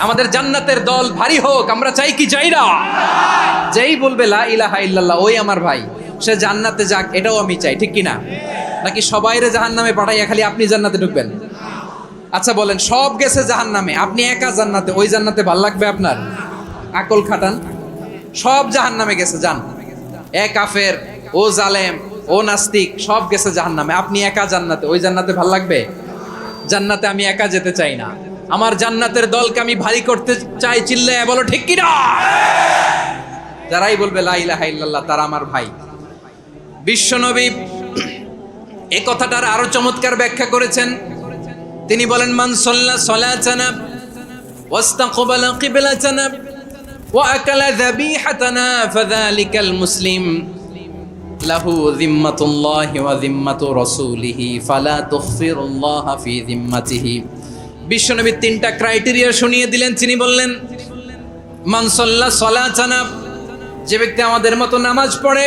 আমাদের জান্নাতের দল ভারী হোক, আমরা চাই কি চাই না? যেই বলবে লা ইলাহা ইল্লাল্লাহ ওই আমার ভাই, সে জান্নাতে যাক, এটাও আমি চাই, ঠিক কি না? নাকি সবাইরে জাহান্নামে পাঠাইয়া খালি আপনি জান্নাতে ঢুকবেন? আচ্ছা বলেন, সব গেছে জাহান্নামে, আপনি একা জান্নাতে, ওই জান্নাতে ভাল লাগবে আপনার? আকল খাটান। সব জাহান্নামে গেছে, যান। এ কাফের, ও জালেম, ও নাস্তিক, সব গেছে জাহান্নামে, আপনি একা জান্নাতে, ওই জান্নাতে ভাল লাগবে? জান্নাতে আমি একা যেতে চাই না, আমার জান্নাতের দলকে আমি ভারী করতে চাই। চিল্লায় বলো ঠিক কি না? যারাই বলবে লা ইলাহা ইল্লাল্লাহ তারা আমার ভাই। বিশ্বনবী এই কথাটার আরো চমৎকার ব্যাখ্যা করেছেন। তিনি বলেন, মান সাল্লা সালাতানা ওয়াস্তাকবালা কিবলাতানা ওয়া আকালা যাবিহাতানা ফাযালিকাল মুসলিম লাহু যিম্মাতুল্লাহি ওয়া যিম্মাতু রাসূলিহি ফালা তুগফিরুল্লাহা ফি যিম্মাতিহি। বিশ্বনবী তিনটা ক্রাইটেরিয়া শুনিয়ে দিলেন। তিনি বললেন, মান সাল্লা সালাতানা, যে ব্যক্তি আমাদের মতো নামাজ পড়ে,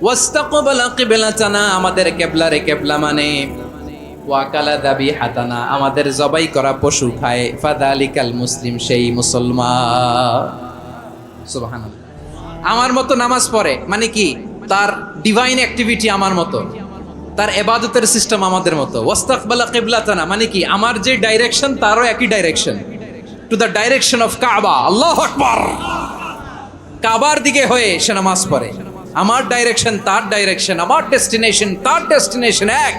ওয়াস্তাকবালা কিবলাতানা, আমাদের কিবলারে কিবলা মানে, ওয়া আকালা যাবিহাতানা, আমাদের জবাই করা পশু খায়, ফাযালিকাল মুসলিম, সেই মুসলমান। সুবহানাল্লাহ। আমার মতো নামাজ পড়ে মানে কি? তার ডিভাইন অ্যাক্টিভিটি আমার মতো, তার ইবাদতের সিস্টেম আমাদের মতো। ওয়াস্তাকবালা কিবলাতানা মানে কি? আমার যে ডাইরেকশন তারও একই direction, to the direction of কাবা। আল্লাহু আকবার। কাবার দিকে হয়ে সে নামাজ পড়ে, আমার ডাইরেকশন তার ডাইরেকশন, আমার ডেস্টিনেশন তার ডেস্টিনেশন এক।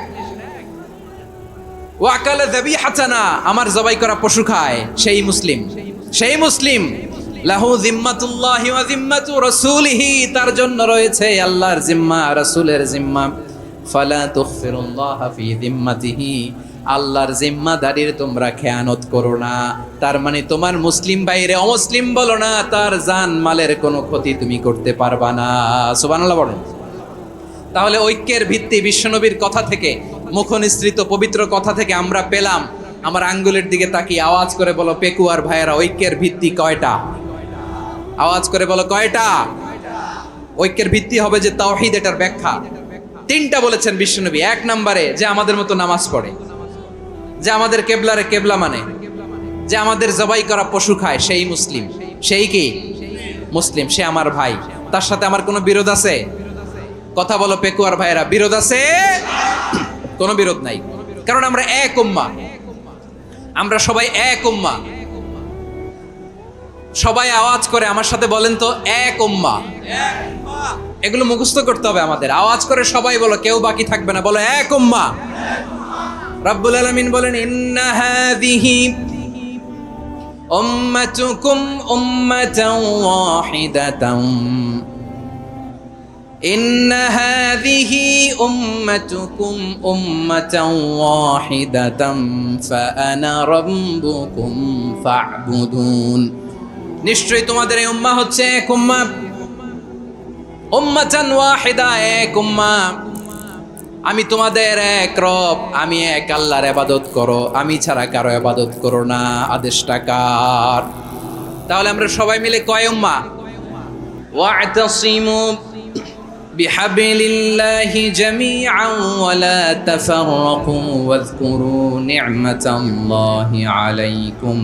ওয়া আকালা যাবিহাতানা, আমার জবাই করা পশু খায়, সেই মুসলিম, সেই মুসলিম। লাহু যিম্মাতুল্লাহি ওয়া যিম্মাতু রাসূলিহি, তার জন্য রয়েছে আল্লাহর জিম্মা, রাসূলের জিম্মা। ফালা তুগফিরুল্লাহা ফি যিম্মাতিহি, আল্লাহর জিম্মাদারির তোমরা খেয়ানত করো না। তার মানে তোমার মুসলিম বাইরে অমুসলিম বলো না, তার জান মালের কোনো ক্ষতি তুমি করতে পারবা না। সুবহানাল্লাহ বলেন। তাহলে ঐক্যের ভিত্তি বিশ্বনবীর কথা থেকে, মুখনিসৃত পবিত্র কথা থেকে আমরা পেলাম। আমার আঙ্গুলের দিকে তাকিয়ে আওয়াজ করে বলো পেকুয়ার ভাইয়েরা, ঐক্যের ভিত্তি কয়টা? আওয়াজ করে বলো কয়টা? ঐক্যের ভিত্তি হবে যে তাওহীদ, এটার ব্যাখ্যা তিনটা বলেছেন বিশ্বনবী। এক নম্বরে, যে আমাদের মতো নামাজ পড়ে, যে আমাদের কেবলারে কেবলা মানে, যে আমাদের জবাই করা পশু খায়, সেই মুসলিম। সেই কি মুসলিম? সে আমার ভাই। তার সাথে আমার কোনো বিরোধ আছে? কথা বলো পেকুয়ার ভাইয়েরা, বিরোধ আছে? কোনো বিরোধ নাই, কারণ আমরা এক উম্মাহ, আমরা সবাই এক উম্মাহ। সবাই আওয়াজ করে আমার সাথে বলেন তো, এক উম্মাহ। এগুলো মুখস্থ করতে হবে আমাদের। আওয়াজ করে সবাই বলো, কেউ বাকি থাকবে না, বলো এক উম্মাহ। রাব্বুল আলামিন বলেন, ইন্না হাযিহি উম্মাতুকুম উম্মাতান ওয়াহিদাতান, ইন্না হাযিহি উম্মাতুকুম উম্মাতান ওয়াহিদাতান ফাআনা রাব্বুকুম ফা'বুদুন। নিশ্চয়ই তোমাদের এই উম্মাহ হচ্ছে এক উম্মাহ, উম্মাতান ওয়াহিদা, এক উম্মাহ। আমি তোমাদের এক রব, আমি এক আল্লাহর ইবাদত করো, আমি ছাড়া কারো ইবাদত করো না। আদেশটা কার? তাহলে আমরা সবাই মিলে কয় উম্মাহ? ওয়া'তাসিমু বিহাবলিল্লাহি জামিআন ওয়া লা তাফাররাকু ওয়াযকুরু নি'মাতাল্লাহি আলাইকুম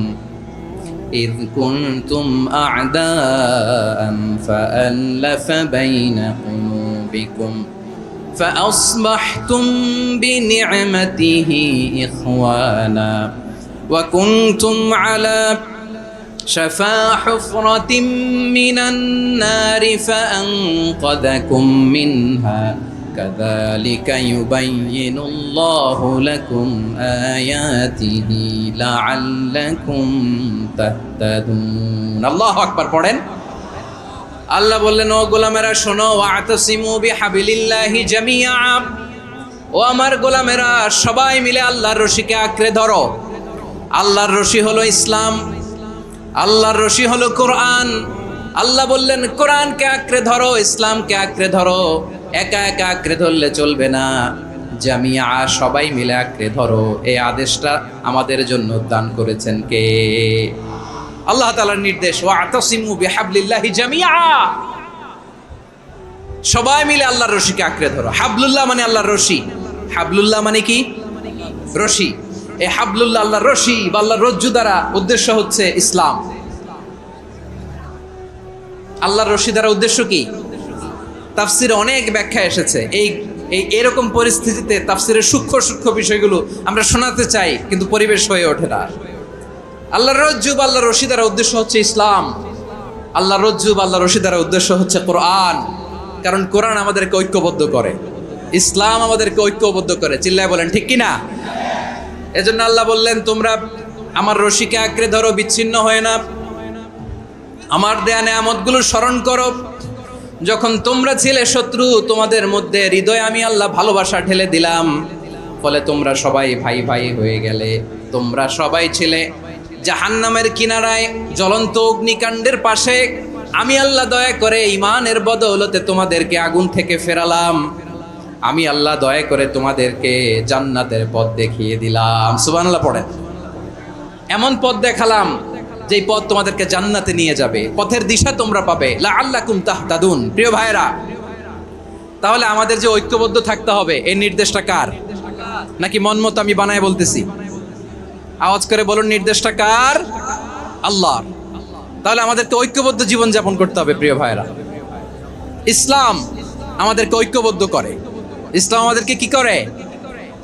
إذ كنتم أعداء فألف بين قلوبكم فأصبحتم بنعمته إخوانا وكنتم على شفا حفرة من النار فأنقذكم منها كذلك يبين الله لكم آياته لعلكم تهتدون। আল্লাহু আকবার পড়েন। আল্লাহ বললেন, ও গোলামেরা শোনো, ওয়া'তাসিমু বিহাবলিল্লাহি জামিআ, ও আমার গোলামেরা সবাই মিলে আল্লাহর রশিকে আঁকড়ে ধরো। আল্লাহর রশি হলো ইসলাম, আল্লাহর রশি হলো কোরআন। আল্লাহ বললেন, কোরআনকে আঁকড়ে ধরো, ইসলামকে আঁকড়ে ধরো। একা একা আঁকড়ে ধরলে চলবে না, জামিয়া, সবাই মিলে আঁকড়ে ধরো। এই আদেশটা আমাদের জন্য দান করেছেন কে? আল্লাহ তাআলার নির্দেশ, ওয়া'তাসিমু বিহাবলিল্লাহি জামিআ, সবাই মিলে আল্লাহর রশিকে আঁকড়ে ধরো। হাবলুল্লাহ মানে আল্লাহর রশি। হাবলুল্লাহ মানে কি? রশি। এই হাবলুল্লাহ, আল্লাহর রশি বা আল্লাহর রজ্জু দ্বারা উদ্দেশ্য হচ্ছে ইসলাম। আল্লাহর রশি দ্বারা উদ্দেশ্য কি? তাফসিরে অনেক ব্যাখ্যা এসেছে। এরকম পরিস্থিতিতে তাফসিরের সূক্ষ্ম সূক্ষ্ম বিষয়গুলো আমরা শোনাতে চাই, কিন্তু পরিবেশ হয়ে ওঠে না। আল্লাহর রজ্জু বা আল্লাহর রশি দ্বারা উদ্দেশ্য হচ্ছে ইসলাম। আল্লাহর রজ্জু বা আল্লাহর রশি দ্বারা উদ্দেশ্য হচ্ছে কোরআন, কারণ কোরআন আমাদেরকে ঐক্যবদ্ধ করে, ইসলাম আমাদেরকে ঐক্যবদ্ধ করে। চিল্লায় বলেন ঠিক কিনা? এজন্য আল্লাহ বললেন, তোমরা আমার রশিকে আঁকড়ে ধরো, বিচ্ছিন্ন হয় না, আমার দেয়া নেয়ামতগুলো স্মরণ করো। যখন তোমরা ছিলে শত্রু, তোমাদের মধ্যে হৃদয়ে আমি আল্লাহ ভালোবাসা ঢেলে দিলাম, ফলে তোমরা সবাই ভাই ভাই হয়ে গেলে। তোমরা সবাই ছিলে জাহান্নামের কিনারায়, জ্বলন্ত অগ্নিকাণ্ডের পাশে। আমি আল্লাহ দয়া করে ঈমানের বদৌলতে তোমাদেরকে আগুন থেকে ফেরালাম। আমি আল্লাহ দয়া করে তোমাদেরকে জান্নাতের পথ দেখিয়ে দিলাম। সুবহানাল্লাহ পড়েন। এমন পথ দেখালাম যেই পথ তোমাদেরকে জান্নাতে নিয়ে যাবে, পথের দিশা তোমরা পাবে। লাআল্লাকুম তাহতাদুন। প্রিয় ভাইরা, তাহলে আমাদের যে ঐক্যবদ্ধ থাকতে হবে, এই নির্দেশটা কার? নাকি মন মতো আমি বানায় বলতেছি? আওয়াজ করে বলুন, নির্দেশটা কার? আল্লাহর। তাহলে আমাদেরকে ঐক্যবদ্ধ জীবন যাপন করতে হবে। প্রিয় ভাইরা, ইসলাম আমাদেরকে ঐক্যবদ্ধ করে। ইসলাম আমাদেরকে কি করে?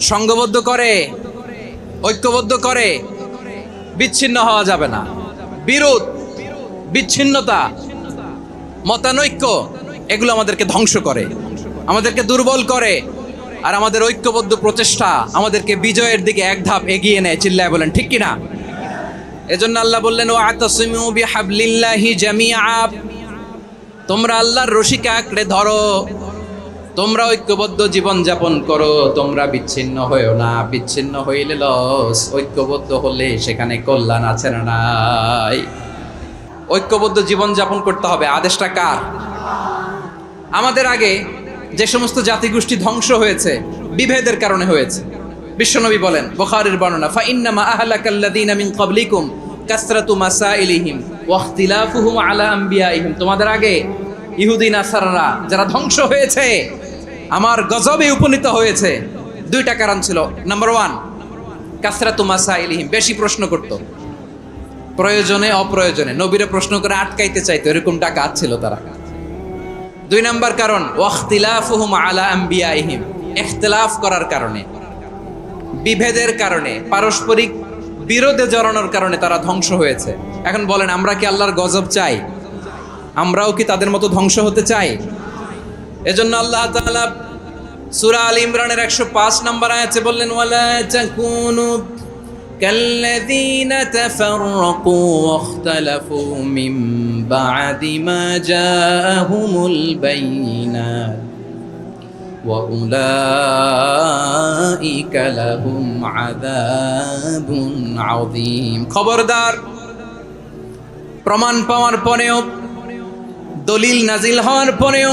সংঘবদ্ধ করে, ঐক্যবদ্ধ করে। বিচ্ছিন্ন হওয়া যাবে না। বিরোধ, বিচ্ছিন্নতা, মতানৈক্য, এগুলো আমাদেরকে ধ্বংস করে, আমাদেরকে দুর্বল করে। আর আমাদের ঐক্যবদ্ধ প্রচেষ্টা আমাদেরকে বিজয়ের দিকে এক ধাপ এগিয়ে নেয়। চিল্লায় বলেন ঠিক কিনা? এজন্য আল্লাহ বললেন, ওয়াতাসিমু বিহাবলিল্লাহি জামিআ। তোমরা আল্লাহর রশিকে আঁকড়ে ধরো, তোমরা ঐক্যবদ্ধ জীবন যাপন করো, তোমরা বিচ্ছিন্ন হয়েও না। বিচ্ছিন্ন হইলে লস, ঐক্যবদ্ধ হলে সেখানে কল্যাণ আছে না নাই? ঐক্যবদ্ধ জীবন যাপন করতে হবে। আদেশটা কার? আমাদের আগে যে সমস্ত জাতিগোষ্ঠী ধ্বংস হয়েছে, বিভেদের কারণে হয়েছে। বিশ্বনবী বলেন, বুখারীর বর্ণনা, ফা ইন্নামা আহলাকাল্লাযীনা মিন ক্বাবলিকুম কাসরাতু মাসাইলিহিম ওয়া ইখতিলাফুহুম আলা আমবিয়াইহিম। তোমাদের আগে ইহুদি নাসারারা যারা ধ্বংস হয়েছে, আমার গজবে উপনীত হয়েছে, দুইটা কারণ ছিল। নাম্বার 1, কাসরাতু মাসাইলিহিম, বেশি প্রশ্ন করত, প্রয়োজনে অপ্রয়োজনে নবীরে প্রশ্ন করে আটকাইতে চাইতো, এরকম ডাকাত ছিল তারা। 2 নাম্বার কারণ, ওয়াখতিলাফুহুম আলা আমবিয়াইহিম, ইখতিলাফ করার কারণে, বিভেদের কারণে, পারস্পরিক বিরোধে জড়ানোর কারণে তারা ধ্বংস হয়েছে। এখন বলেন, আমরা কি আল্লাহর গজব চাই? আমরাও কি তাদের মতো ধ্বংস হতে চাই? এজন্য আল্লাহ তাআলা সূরা আল ইমরানের 105 নম্বর আয়াতে বললেন, ওয়ালা তাকুনু কাল্লাযীনা তাফাররাকু ওয়াখতালাফু মিন বা'দি মা জাআহুমুল বাইয়িনাত ওয়া উলাইকা লাহুম আযাবুন আযীম। খবরদার, প্রমাণ পাওয়ার পরেও, দলিল নাজিল হওয়ার পরেও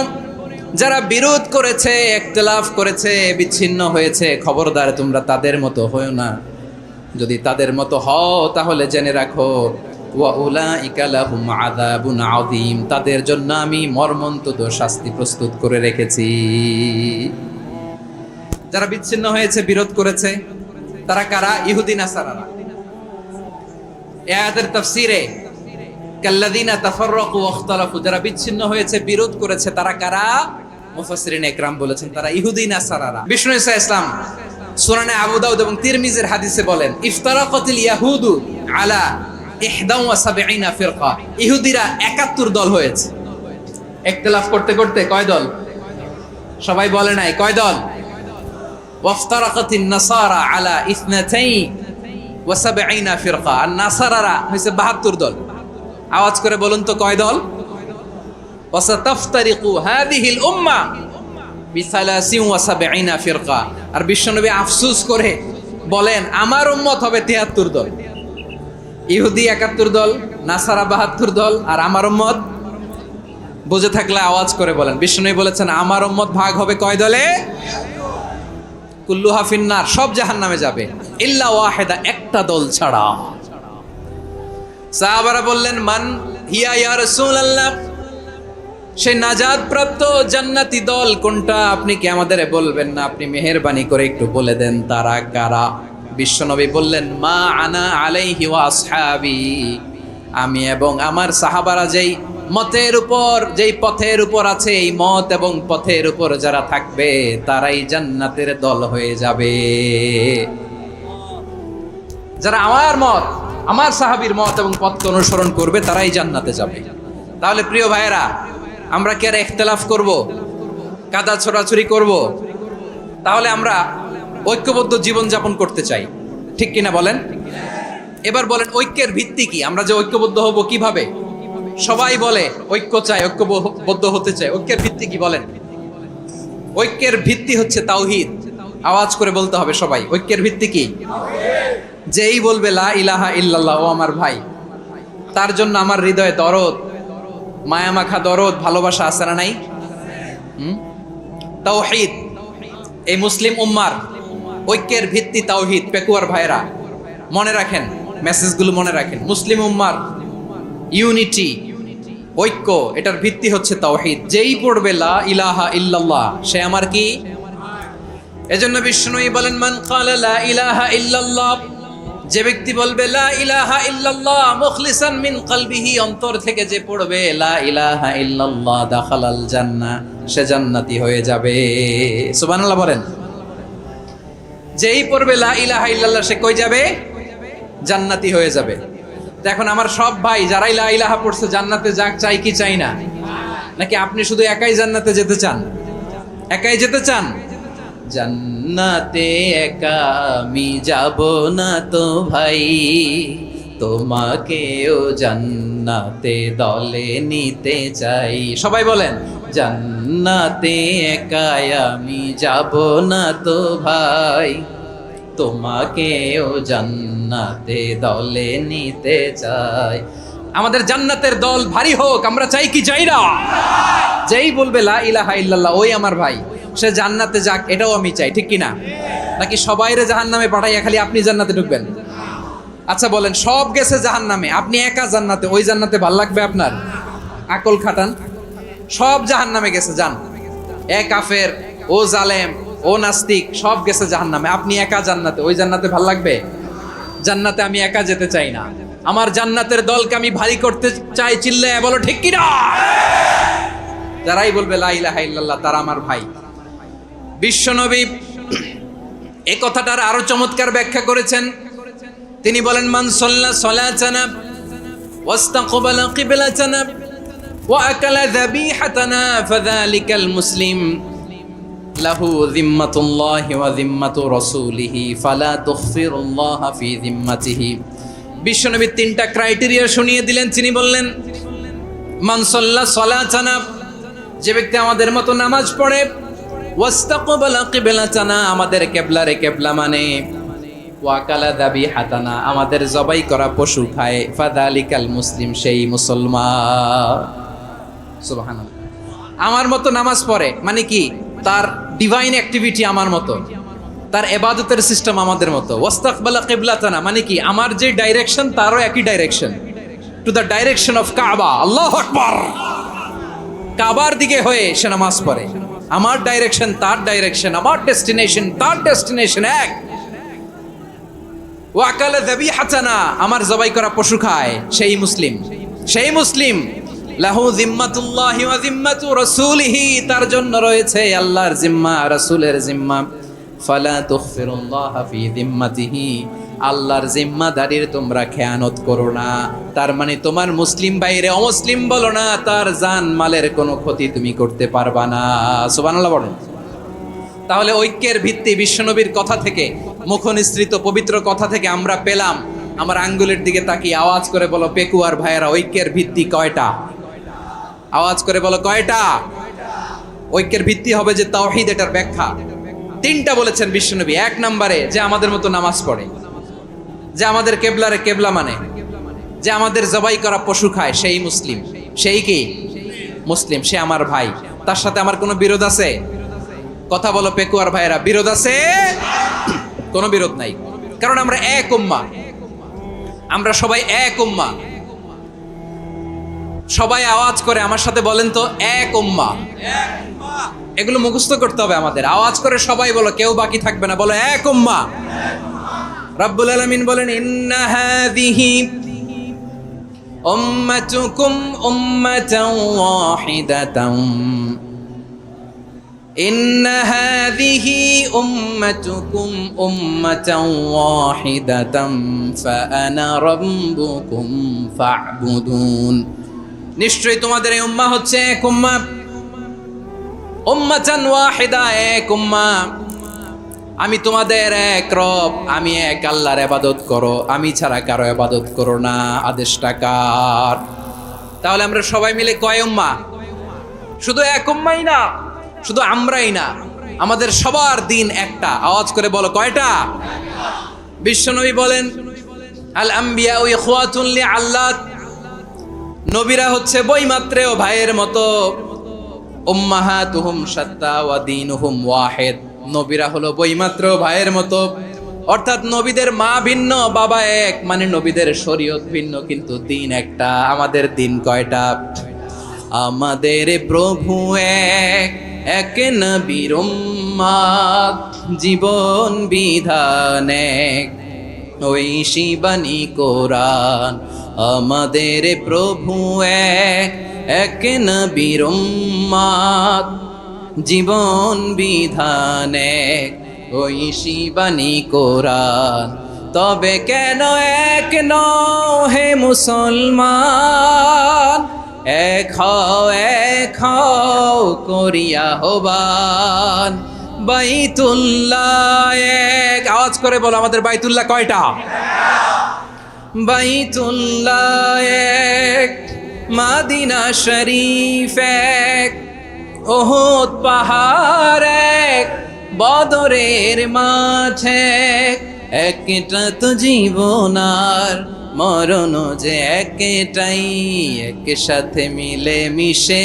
যারা বিরোধ করেছে, ইখতিলাফ করেছে, বিচ্ছিন্ন হয়েছে, খবরদার তোমরা তাদের মতো হয়ো না। যদি তাদের মতো হও তাহলে জেনে রাখো, ওয়া উলাইকা লাহুম আযাবুন আযীম, তাদের জন্য আমি মর্মন্তুদ শাস্তি প্রস্তুত করে রেখেছি। যারা বিচ্ছিন্ন হয়েছে, বিরোধ করেছে, তারা কারা? ইহুদি নাসারারা। এই আয়াতের তাফসীরে কাল্লাযীনা তাফাররাকু ওয়াখতালাফু, যারা বিচ্ছিন্ন হয়েছে, বিরোধ করেছে, তারা কারা? মুফাসসিরিন ইকরাম বলেছেন তারা ইহুদি নাসারারা। বিষ্ণু ঈসা ইসলাম সুনানে আবু দাউদ এবং তিরমিজির হাদিসে বলেন, ইফতারাকাতিল ইয়াহুদু আলা 71 ফিরকা। ইহুদিরা 71 দল হয়েছে। ইখতিলাফ করতে করতে কয় দল? সবাই বলে নাই, কয় দল? ওয়াফতারাকাতিন নাসারা আলা 72 ফিরকা। আর নাসারারা হইছে 72 দল। আওয়াজ করে বলুন তো, কয় দল? ওয়াসাতাফতারিকু হাযিহিল উম্মাহ বি73 ফিরকা। আর বিশ্বনবী আফসোস করে বলেন, আমার উম্মত হবে 73 দল। ইহুদি 71 দল, নাসারা 72 দল, আর আমার উম্মত, বুঝে থাকলে আওয়াজ করে বলেন। বিশ্বনবী বলেছেন, আমার উম্মত ভাগ হবে কয় দলে? কুল্লুহা ফিন্নার, সব জাহান্নামে যাবে, ইল্লা ওয়াহিদা, একটা দল ছাড়া। সাহাবারা বললেন, মান হিয়া ইয়া রাসূলুল্লাহ, সেই নাজাত প্রাপ্ত জান্নাতি দল কোনটা? আপনি কি আমাদের বলবেন না? আপনি মেহেরবানি করে একটু বলে দেন তারা কারা। বিশ্বনবী বললেন, মা আনা আলাইহি ওয়া আসহাবি, আমি এবং আমার সাহাবারা যেই মতের উপর, যেই পথের উপর আছে, এই মত এবং পথের উপর যারা থাকবে তারাই জান্নাতের দল হয়ে যাবে। যারা আমার মত, আমার সাহাবীর মত এবং পথকে অনুসরণ করবে তারাই জান্নাতে যাবে। তাহলে প্রিয় ভাইয়েরা, আমরা কি আর ইখতিলাফ করব, কাদা ছোড়াছুরি করব? তাহলে আমরা ঐক্যবদ্ধ জীবন যাপন করতে চাই, ঠিক কিনা বলেন? এবার বলেন, ঐক্যের ভিত্তি কি? আমরা যে ঐক্যবদ্ধ হব কিভাবে? সবাই বলে ঐক্য চাই, ঐক্যবদ্ধ হতে চাই। ঐক্যের ভিত্তি কি বলেন? ঐক্যের ভিত্তি হচ্ছে তাওহীদ। আওয়াজ করে বলতে হবে সবাই, ঐক্যের ভিত্তি কি? যেই বলবে লা ইলাহা ইল্লাল্লাহ, ও আমার ভাই, তার জন্য আমার হৃদয়ে দরদ, মায়ামাখা দরদ, ভালোবাসা আছে না নাই? তাওহীদ। এই মুসলিম উম্মার ঐক্যের ভিত্তি তাওহীদ। পেকুয়ার ভাইরা মনে রাখেন, মেসেজগুলো মনে রাখেন। মুসলিম উম্মার ইউনিটি, ঐক্য, এটার ভিত্তি হচ্ছে তাওহীদ। যেই পড়বে লা ইলাহা ইল্লাল্লাহ, সে আমার কি? এজন্য বিষ্ণুই বলেন, মান ক্বালা লা ইলাহা ইল্লাল্লাহ, যে ব্যক্তি বলবে লা ইলাহা ইল্লাল্লাহ মুখলিসান মিন কলবিহি, অন্তর থেকে যে পড়বে লা ইলাহা ইল্লাল্লাহ, দাখালাল জান্নাহ, সে জান্নাতি হয়ে যাবে। সুবহানাল্লাহ বলেন। যেই পড়বে লা ইলাহা ইল্লাল্লাহ, সে কই যাবে? জান্নাতি হয়ে যাবে। এখন আমার সব ভাই যারাই লা ইলাহা পড়ছে জান্নাতে যাক, চাই কি চাই না? নাকি আপনি শুধু একাই জান্নাতে যেতে চান? একাই যেতে চান? জান্নাতে একা আমি যাব না তো ভাই, তোমাকেও জান্নাতে দলে নিতে চাই। সবাই বলেন, জান্নাতে একা আমি যাব না তো ভাই, তোমাকেও জান্নাতে দলে নিতে চাই। আমাদের জান্নাতের দল ভারী হোক, আমরা চাই কি চাই না? যেই বলবে লা ইলাহা ইল্লাল্লাহ, ওই আমার ভাই, সে জান্নাতে যাক, এটাও আমি চাই, ঠিক কিনা? নাকি সবাইরে জাহান্নামে পাঠাইয়া খালি আপনি জান্নাতে ঢুকবেন? আচ্ছা বলেন, সব গেছে জাহান্নামে, আপনি একা জান্নাতে, ওই জান্নাতে ভাল লাগবে আপনার? আকল খাটান। সব জাহান্নামে গেছে, যান। এ কাফের, ও জালেম, ও নাস্তিক, সব গেছে জাহান্নামে, আপনি একা জান্নাতে, ওই জান্নাতে ভাল লাগবে? জান্নাতে আমি একা যেতে চাই না, আমার জান্নাতের দলকে আমি ভারী করতে চাই। চিল্লায় বলো ঠিক কিনা? যারাই বলবে লা ইলাহা ইল্লাল্লাহ, তারা আমার ভাই। বিশ্বনবী এই কথাটার আরো চমৎকার ব্যাখ্যা করেছেন। তিনি বলেন, মান সাল্লা সালাতানা ওয়াস্তাকবালা কিবলাতানা ওয়া আকালা যাবিহাতানা ফাযালিকাল মুসলিম লাহু যিম্মাতুল্লাহি ওয়া যিম্মাতু রাসূলিহি ফালা তুগফিরুল্লাহ ফি যিম্মাতিহি। বিশ্বনবী তিনটা ক্রাইটেরিয়া শুনিয়ে দিলেন। তিনি বললেন, মান সাল্লা সালাতানা, যে ব্যক্তি আমাদের মতো নামাজ পড়ে, ওয়াস্তাকবালা কিবলাতানা, আমাদের কিবলারে কিবলা মানে, ওয়াকালা যাবিহাতানা, আমাদের জবাই করা পশু খায়, ফাযালিকাল মুসলিম, সেই মুসলমান। সুবহানাল্লাহ। আমার মতো নামাজ পড়ে মানে কি? তার ডিভাইন অ্যাক্টিভিটি আমার মতো, তার ইবাদতের সিস্টেম আমাদের মতো। ওয়াস্তাকবালা কিবলাতানা মানে কি? আমার যে ডাইরেকশন তারও একই direction, to the direction of কাবা। আল্লাহু আকবার। কাবার দিকে হয়ে সে নামাজ পড়ে। আমার ডাইরেকশন তার ডাইরেকশন, আমার ডেস্টিনেশন তার ডেস্টিনেশন এক। ওয়াকালা যাবিহাতানা, আমার জবাই করা পশু খায়, সেই মুসলিম, সেই মুসলিম। লাহু যিম্মাতুল্লাহি ওয়া যিম্মাতু রাসূলিহি, তার জন্য রয়েছে আল্লাহর জিম্মা, রাসূলের জিম্মা। ফালা তুগফিরুল্লাহ ফি যিম্মাতিহি, আল্লাহর জিম্মাদারির তোমরা খেয়ানত করো না। তার মানে তোমার মুসলিম বাইরে অমুসলিম বলো না, তার জান মালের কোনো ক্ষতি তুমি করতে পারবা না। সুবহানাল্লাহ বলেন। তাহলে ঐক্যের ভিত্তি বিশ্বনবীর কথা থেকে, মুখনিসৃত পবিত্র কথা থেকে আমরা পেলাম। আমার আঙ্গুলের দিকে তাকিয়ে আওয়াজ করে বলো পেকুয়ার ভাইয়েরা, ঐক্যের ভিত্তি কয়টা? আওয়াজ করে বলো কয়টা? ঐক্যের ভিত্তি হবে যে তাওহীদ, এটার ব্যাখ্যা তিনটা বলেছেন বিশ্বনবী। এক নম্বরে, যে আমাদের মতো নামাজ পড়ে, যে আমাদের কেবলারে কেবলা মানে, যে আমাদের জবাই করা পশু খায়, সেই মুসলিম। সেই কি? মুসলিম, সে আমার ভাই। তার সাথে আমার কোনো বিরোধ আছে? কথা বলো পেকুয়ার ভাইয়েরা, বিরোধ আছে? কোনো বিরোধ নাই, কারণ আমরা এক উম্মাহ, আমরা সবাই এক উম্মাহ। সবাই আওয়াজ করে আমার সাথে বলেন তো, এক উম্মাহ। এগুলো মুখস্থ করতে হবে আমাদের। আওয়াজ করে সবাই বলো, কেউ বাকি থাকবে না, বলো এক উম্মাহ। রব্বুল আলামিন বলেন ইন্না হাযিহি উম্মাতুকুম উম্মাতান ওয়াহিদাতান ইন্না হাযিহি উম্মাতুকুম উম্মাতান ওয়াহিদাতান ফাআনা রাব্বুকুম ফা'বুদুন। নিশ্চয়ই তোমাদের এই উম্মাহ হচ্ছে এক উম্মাহ, উম্মাতান ওয়াহিদা, এক উম্মাহ। আমি তোমাদের এক রব, আমি এক আল্লাহর ইবাদত করো, আমি ছাড়া কারো ইবাদত করো না। আদেশটা কার? তাহলে আমরা সবাই মিলে কয় উম্মাহ? শুধু এক উম্মাই না, শুধু আমরাই না, আমাদের সবার দিন একটা। আওয়াজ করে বলো কয়টা? বিশ্বনবী বলেন আল আম্বিয়া ইখওয়াতুন লিআল্লাত, নবীরা হচ্ছে বইমাত্রেও ভাইয়ের মতো। উম্মাহাতুহুম শাত্তা ওয়া দীনুহুম ওয়াহিদ, নবীরা হলো বইমাত্রেও ভাইয়ের মতো। অর্থাৎ নবীদের মা ভিন্ন, বাবা এক, মানে নবীদের শরীয়ত ভিন্ন, কিন্তু দিন একটা। আমাদের দিন কয়টা? আমাদের প্রভু এক, এক নবীর উম্মাত, জীবন বিধান এক, ঐশী বাণী কোরআন। আমাদের প্রভু এক, এক নবীর উম্মাত, জীবন বিধান এক, ঐশী বাণী কোরআন। তবে কেন এক নও হে মুসলমান? এক হও করিয়া হবান। বাইতুল্লাহ এক, আওয়াজ করে বলো আমাদের বাইতুল্লাহ কয়টা? বাইতুল্লাহ এক, মাদিনা শরীফ এক, উহুদ পাহাড় এক, বদরের মাঠ এক। একটা তো জীবন আর মরণ যে একটাই, এক সাথে মিলে মিশে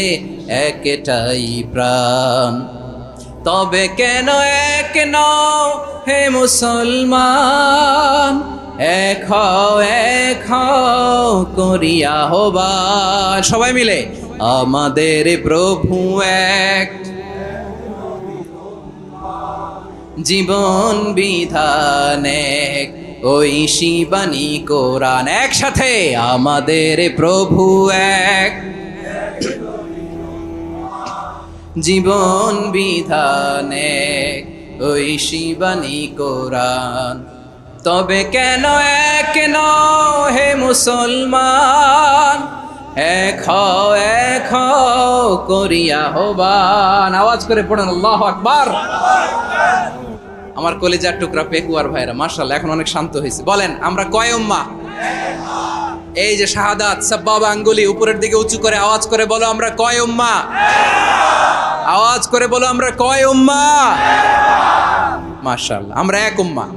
একটাই প্রাণ। তবে কেন এক নও হে মুসলমান? এক হও করিয়া হবান। সবাই মিলে আমাদের প্রভু এক, জীবন বিধান এক, ঐশী বাণী কোরআন। একসাথে আমাদের প্রভু এক, জীবন বিধান এক, ঐশী বাণী কোরআন। তবে কেন এক নও হে মুসলমান? এক হও করিয়া হবান। আওয়াজ করে পড়েন আল্লাহু আকবার। আমার কলিজার টুকরা পেকুয়ার ভাইরা মাশাআল্লাহ এখন অনেক শান্ত হয়েছে। বলেন আমরা কয় উম্মাহ? এই যে শাহাদাত সাব্বাবা আঙ্গুলি উপরের দিকে উঁচু করে আওয়াজ করে বলো আমরা কয় উম্মাহ? আওয়াজ করে বলো আমরা কয় উম্মাহ? মাশাআল্লাহ আমরা এক উম্মাহ,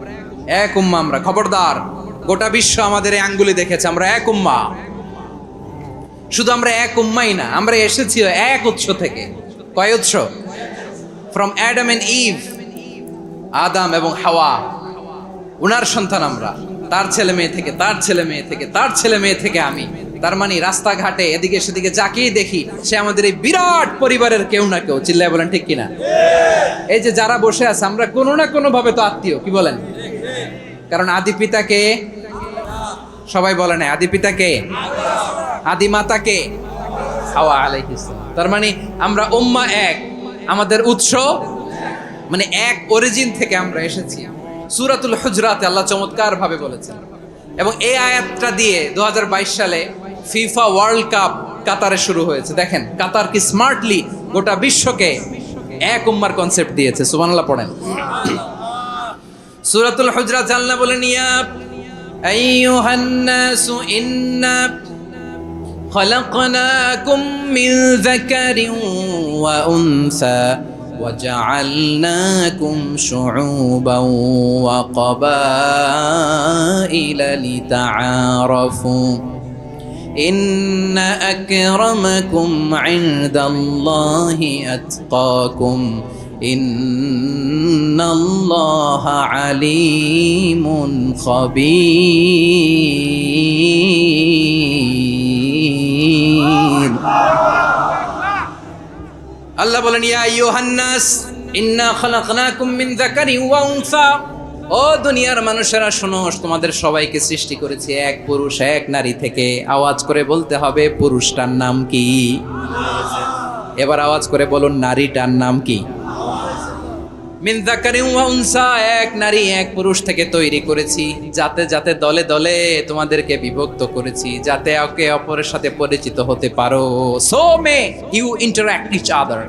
এক উম্মাহ আমরা। খবরদার, গোটা বিশ্ব আমাদের এই আঙ্গুলি দেখেছে, আমরা এক উম্মাহ। শুধু আমরা এক উম্মাই না, আমরা এসেছি এক উৎস থেকে। কয় উৎস? ফ্রম অ্যাডাম এন্ড ইভ, আদম এবং হাওয়া, উনার সন্তান আমরা। তার ছেলে মেয়ে থেকে, তার ছেলে মেয়ে থেকে, তার ছেলে মেয়ে থেকে আমি। তার মানে রাস্তাঘাটে এদিকে সেদিকে যাকেই দেখি সে আমাদের এই বিরাট পরিবারের কেউ না কেউ। চিল্লায় বলেন ঠিক কিনা? এই যে যারা বসে আছে আমরা কোনো না কোনো ভাবে তো আত্মীয়, কি বলেন? কারণ আদি পিতাকে সবাই বলে না, আদি পিতাকে, আদি মাতাকে হাওয়া আলাইহিস সালাম। তার মানে আমরা উম্মাহ এক, আমাদের উৎস মানে এক অরিজিন থেকে আমরা এসেছি। সূরাতুল হুজরাতে আল্লাহ চমৎকার ভাবে বলেছেন, এবং এই আয়াতটা দিয়ে 2022 সালে ফিফা ওয়ার্ল্ড কাপ কাতারে শুরু হয়েছে। দেখেন কাতার কি স্মার্টলি গোটা বিশ্বকে এক উম্মার কনসেপ্ট দিয়েছে। সুবহানাল্লাহ পড়েন। সূরাতুল হুজরাত আল্লাহ বলেন ইয়া আইয়ুহান নাসু ইন্না খলাকনাকুম মিন যাকারিন ওয়া উনসা وجعلناكم شعوبا وقبائل لتعارفوا إن أكرمكم عند الله أتقاكم إن الله عليم خبير আল্লাহ বলেন ইয়া আইয়ুহান নাস ইন্না খালাকনাকুম মিন যাকারিন ওয়া উনসা ও দুনিয়ার মানুষেরা শোনো, তোমাদের সবাইকে সৃষ্টি করেছি এক পুরুষ এক নারী থেকে। আওয়াজ করে বলতে হবে পুরুষটার নাম কি? এবার আওয়াজ করে বলুন নারীটার নাম কি? মিন যাকারিন ওয়া উনসা, এক নারী এক পুরুষ থেকে তৈরি করেছি। যাতে যাতে দলে দলে তোমাদেরকে বিভক্ত করেছি, যাতে একে অপরের সাথে পরিচিত হতে পারো। So may you interact each other.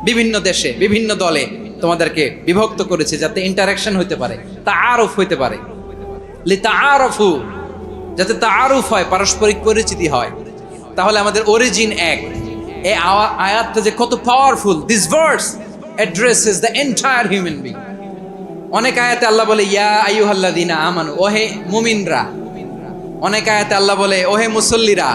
বিভিন্ন দেশে বিভিন্ন দলে তোমাদেরকে বিভক্ত করেছে যাতে ইন্টারাকশন হইতে পারে, তাআরুফ হইতে পারে। লিতাআরফু, যাতে তাআরুফ হয়, পারস্পরিক পরিচিতি হয়। তাহলে আমাদের অরিজিন এক। এই আয়াতটা যে কত powerful! This verse addresses the entire human being. অনেক আয়াতে আল্লাহ বলে ইয়া আইয়ুহাল্লাযীনা আমানু, ওহে মুমিনরা। অনেক আয়াতে আল্লাহ বলে ওহে মুসল্লিরা,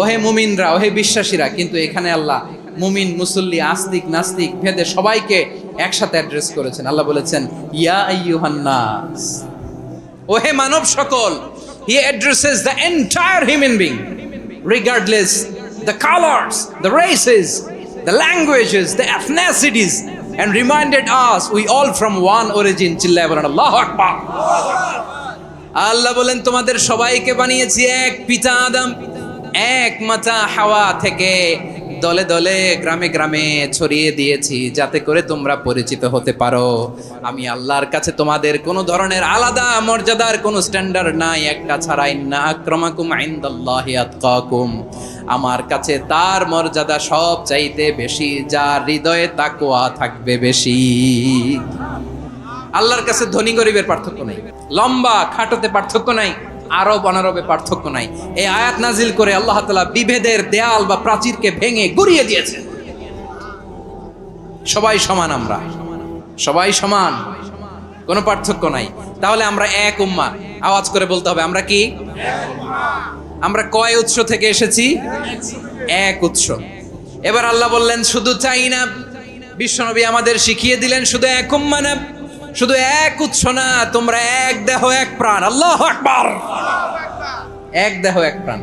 ওহে মুমিনরা, ওহে বিশ্বাসীরা। কিন্তু এখানে আল্লাহ মুমিন মুসল্লি আস্তিক নাস্তিক ভেদে সবাইকে একসাথে অ্যাড্রেস করেছেন। আল্লাহ বলেছেন ইয়া আইয়ুহান নাস, ওহে মানব সকল। He addresses the entire human being regardless the colors, the races, the languages, the ethnicities, and reminded us we all from one origin. চিল্লায় বলেন আল্লাহু আকবার। আল্লাহ বলেন তোমাদের সবাইকে বানিয়েছি এক পিতা আদম, এক মাতা হাওয়া থেকে। দলে দলে গ্রামে গ্রামে ছড়িয়ে দিয়েছি যাতে করে তোমরা পরিচিত হতে পারো। আমি আল্লাহর কাছে তোমাদের কোনো ধরনের আলাদা মর্যাদার কোনো স্ট্যান্ডার্ড নাই, একটা ছাড়া। ইন্না আক্রামাকুম ইনদাল্লাহি আতকাকুম, আমার কাছে তার মর্যাদা সব চাইতে বেশি যার হৃদয়ে তাকওয়া থাকবে বেশি। আল্লাহর কাছে ধনী গরিবের পার্থক্য নাই, লম্বা খাটোতে পার্থক্য নাই, আরব অনারবে পার্থক্য নাই। এই আয়াত নাজিল করে আল্লাহ তাআলা বিভেদের দেয়াল বা প্রাচীরকে ভেঙে গুড়িয়ে দিয়েছেন। সবাই সমান, আমরা সবাই সমান, কোনো পার্থক্য নাই। তাহলে আমরা এক উম্মাহ। আওয়াজ করে বলতে হবে আমরা কি? আমরা কয় উৎস থেকে এসেছি? এক উৎস। এবার আল্লাহ বললেন শুধু চাই না, বিশ্বনবী আমাদের শিখিয়ে দিলেন শুধু এক উম্মাহ না, শুধু এক উৎস না, তোমরা এক দেহ এক প্রাণ। আল্লাহু আকবার। এক দেহ এক প্রাণ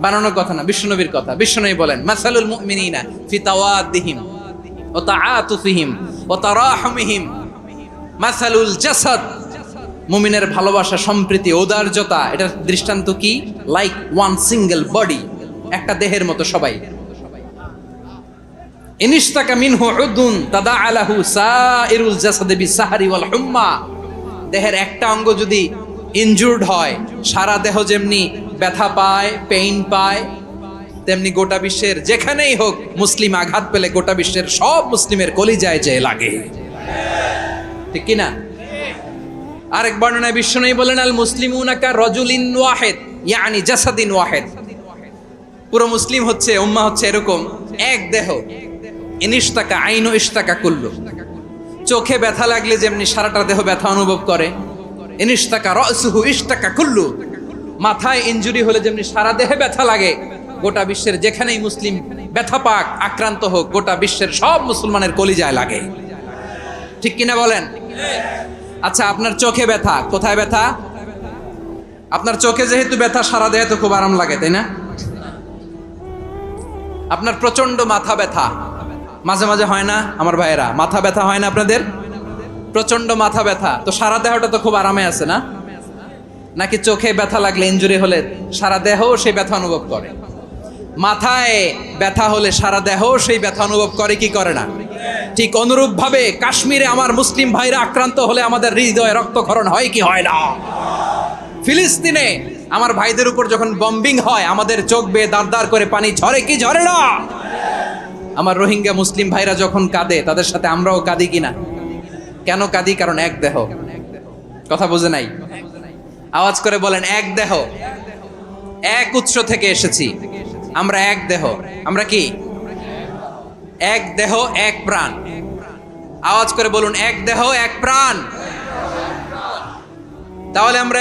বানানোর কথা না, বিশ্বনবীর কথা। বিশ্বনবী বলেন মাসালুল মুমিনিনা ফি তাওয়াদ্দিহিম ওয়া তাআতুফিহিম ওয়া তারাহুমিহিম মাসালুল জাসাদ। মুমিনের ভালোবাসা, সম্প্রীতি, ঔদার্যতা, এটার দৃষ্টান্ত কি? লাইক ওয়ান সিঙ্গেল বডি, একটা দেহের মতো সবাই। ইনিশতাকা মিনহু উদুন তাদাআ লাহু সাইরুল জাসাদি বিসাহরি ওয়াল হুম্মা। দেহের একটা অঙ্গ যদি ইনজুর্ড হয়, সারা দেহ যেমনি ব্যথা পায়, পেইন পায়, তেমনি গোটা বিশ্বের যেখানেই হোক মুসলিম আঘাত পেলে গোটা বিশ্বের সব মুসলিমের কলিজায় যে লাগে, ঠিক কি না? আরেক বর্ণনায় বিশ্বনবী বলেন আল মুসলিমুনা কা রাজুলিন ওয়াহিদ ইয়ানি জাসাদিন ওয়াহিদ। পুরো মুসলিম হচ্ছে, উম্মাহ হচ্ছে এরকম এক দেহ। ইনিশতাকা আইনু ইশতাকা কুল্লু। চোখে ব্যথা লাগলে যেমনি সারাটা দেহ ব্যথা অনুভব করে, ইনিশতাকা রাসুহু ইশতাকা কুল্লু। মাথায় ইনজুরি হলে যেমনি সারা দেহে ব্যথা লাগে, গোটা বিশ্বের যেখানেই মুসলিম ব্যথা পাক, আক্রান্ত হোক, গোটা বিশ্বের সব মুসলমানের কলিজায় লাগে, ঠিক কিনা বলেন? আচ্ছা, আপনার চোখে ব্যথা, কোথায় ব্যথা? আপনার চোখে যেহেতু ব্যথা, সারা দেহে তো খুব আরাম লাগে, তাই না? আপনার প্রচন্ড মাথা ব্যথা মাঝে মাঝে হয় না আমার ভাইয়েরা? মাথা ব্যথা হয় না আপনাদের? প্রচন্ড মাথা ব্যথা, তো সারা দেহটা তো খুব আরামে আছে না? নাকি চোখে ব্যথা লাগলে, ইনজুরি হলে সারা দেহ সেই ব্যথা অনুভব করে? মাথায় ব্যথা হলে সারা দেহ সেই ব্যথা অনুভব করে কি করে না? ঠিক অনুরূপ ভাবে কাশ্মীরে আমার মুসলিম ভাইরা আক্রান্ত হলে আমাদের হৃদয়ে রক্তক্ষরণ হয় কি হয় না? ফিলিস্তিনে আমার ভাইদের উপর যখন বম্বিং হয়, আমাদের চোখ বেয়ে দাঁড় দাঁড় করে পানি ঝরে কি ঝরে না? আমার রোহিঙ্গা মুসলিম ভাইরা যখন কাঁদে, তাদের সাথে আমরাও কাঁদি কিনা? কেন কাঁদি? কারণ এক দেহ। কথা বুঝে নাই? আওয়াজ করে বলেন এক দেহ, এক উৎস থেকে এসেছি, আমরা এক দেহ। আমরা কি? এক দেহ এক প্রাণ। আওয়াজ করে বলুন এক দেহ এক প্রাণ। তাহলে আমরা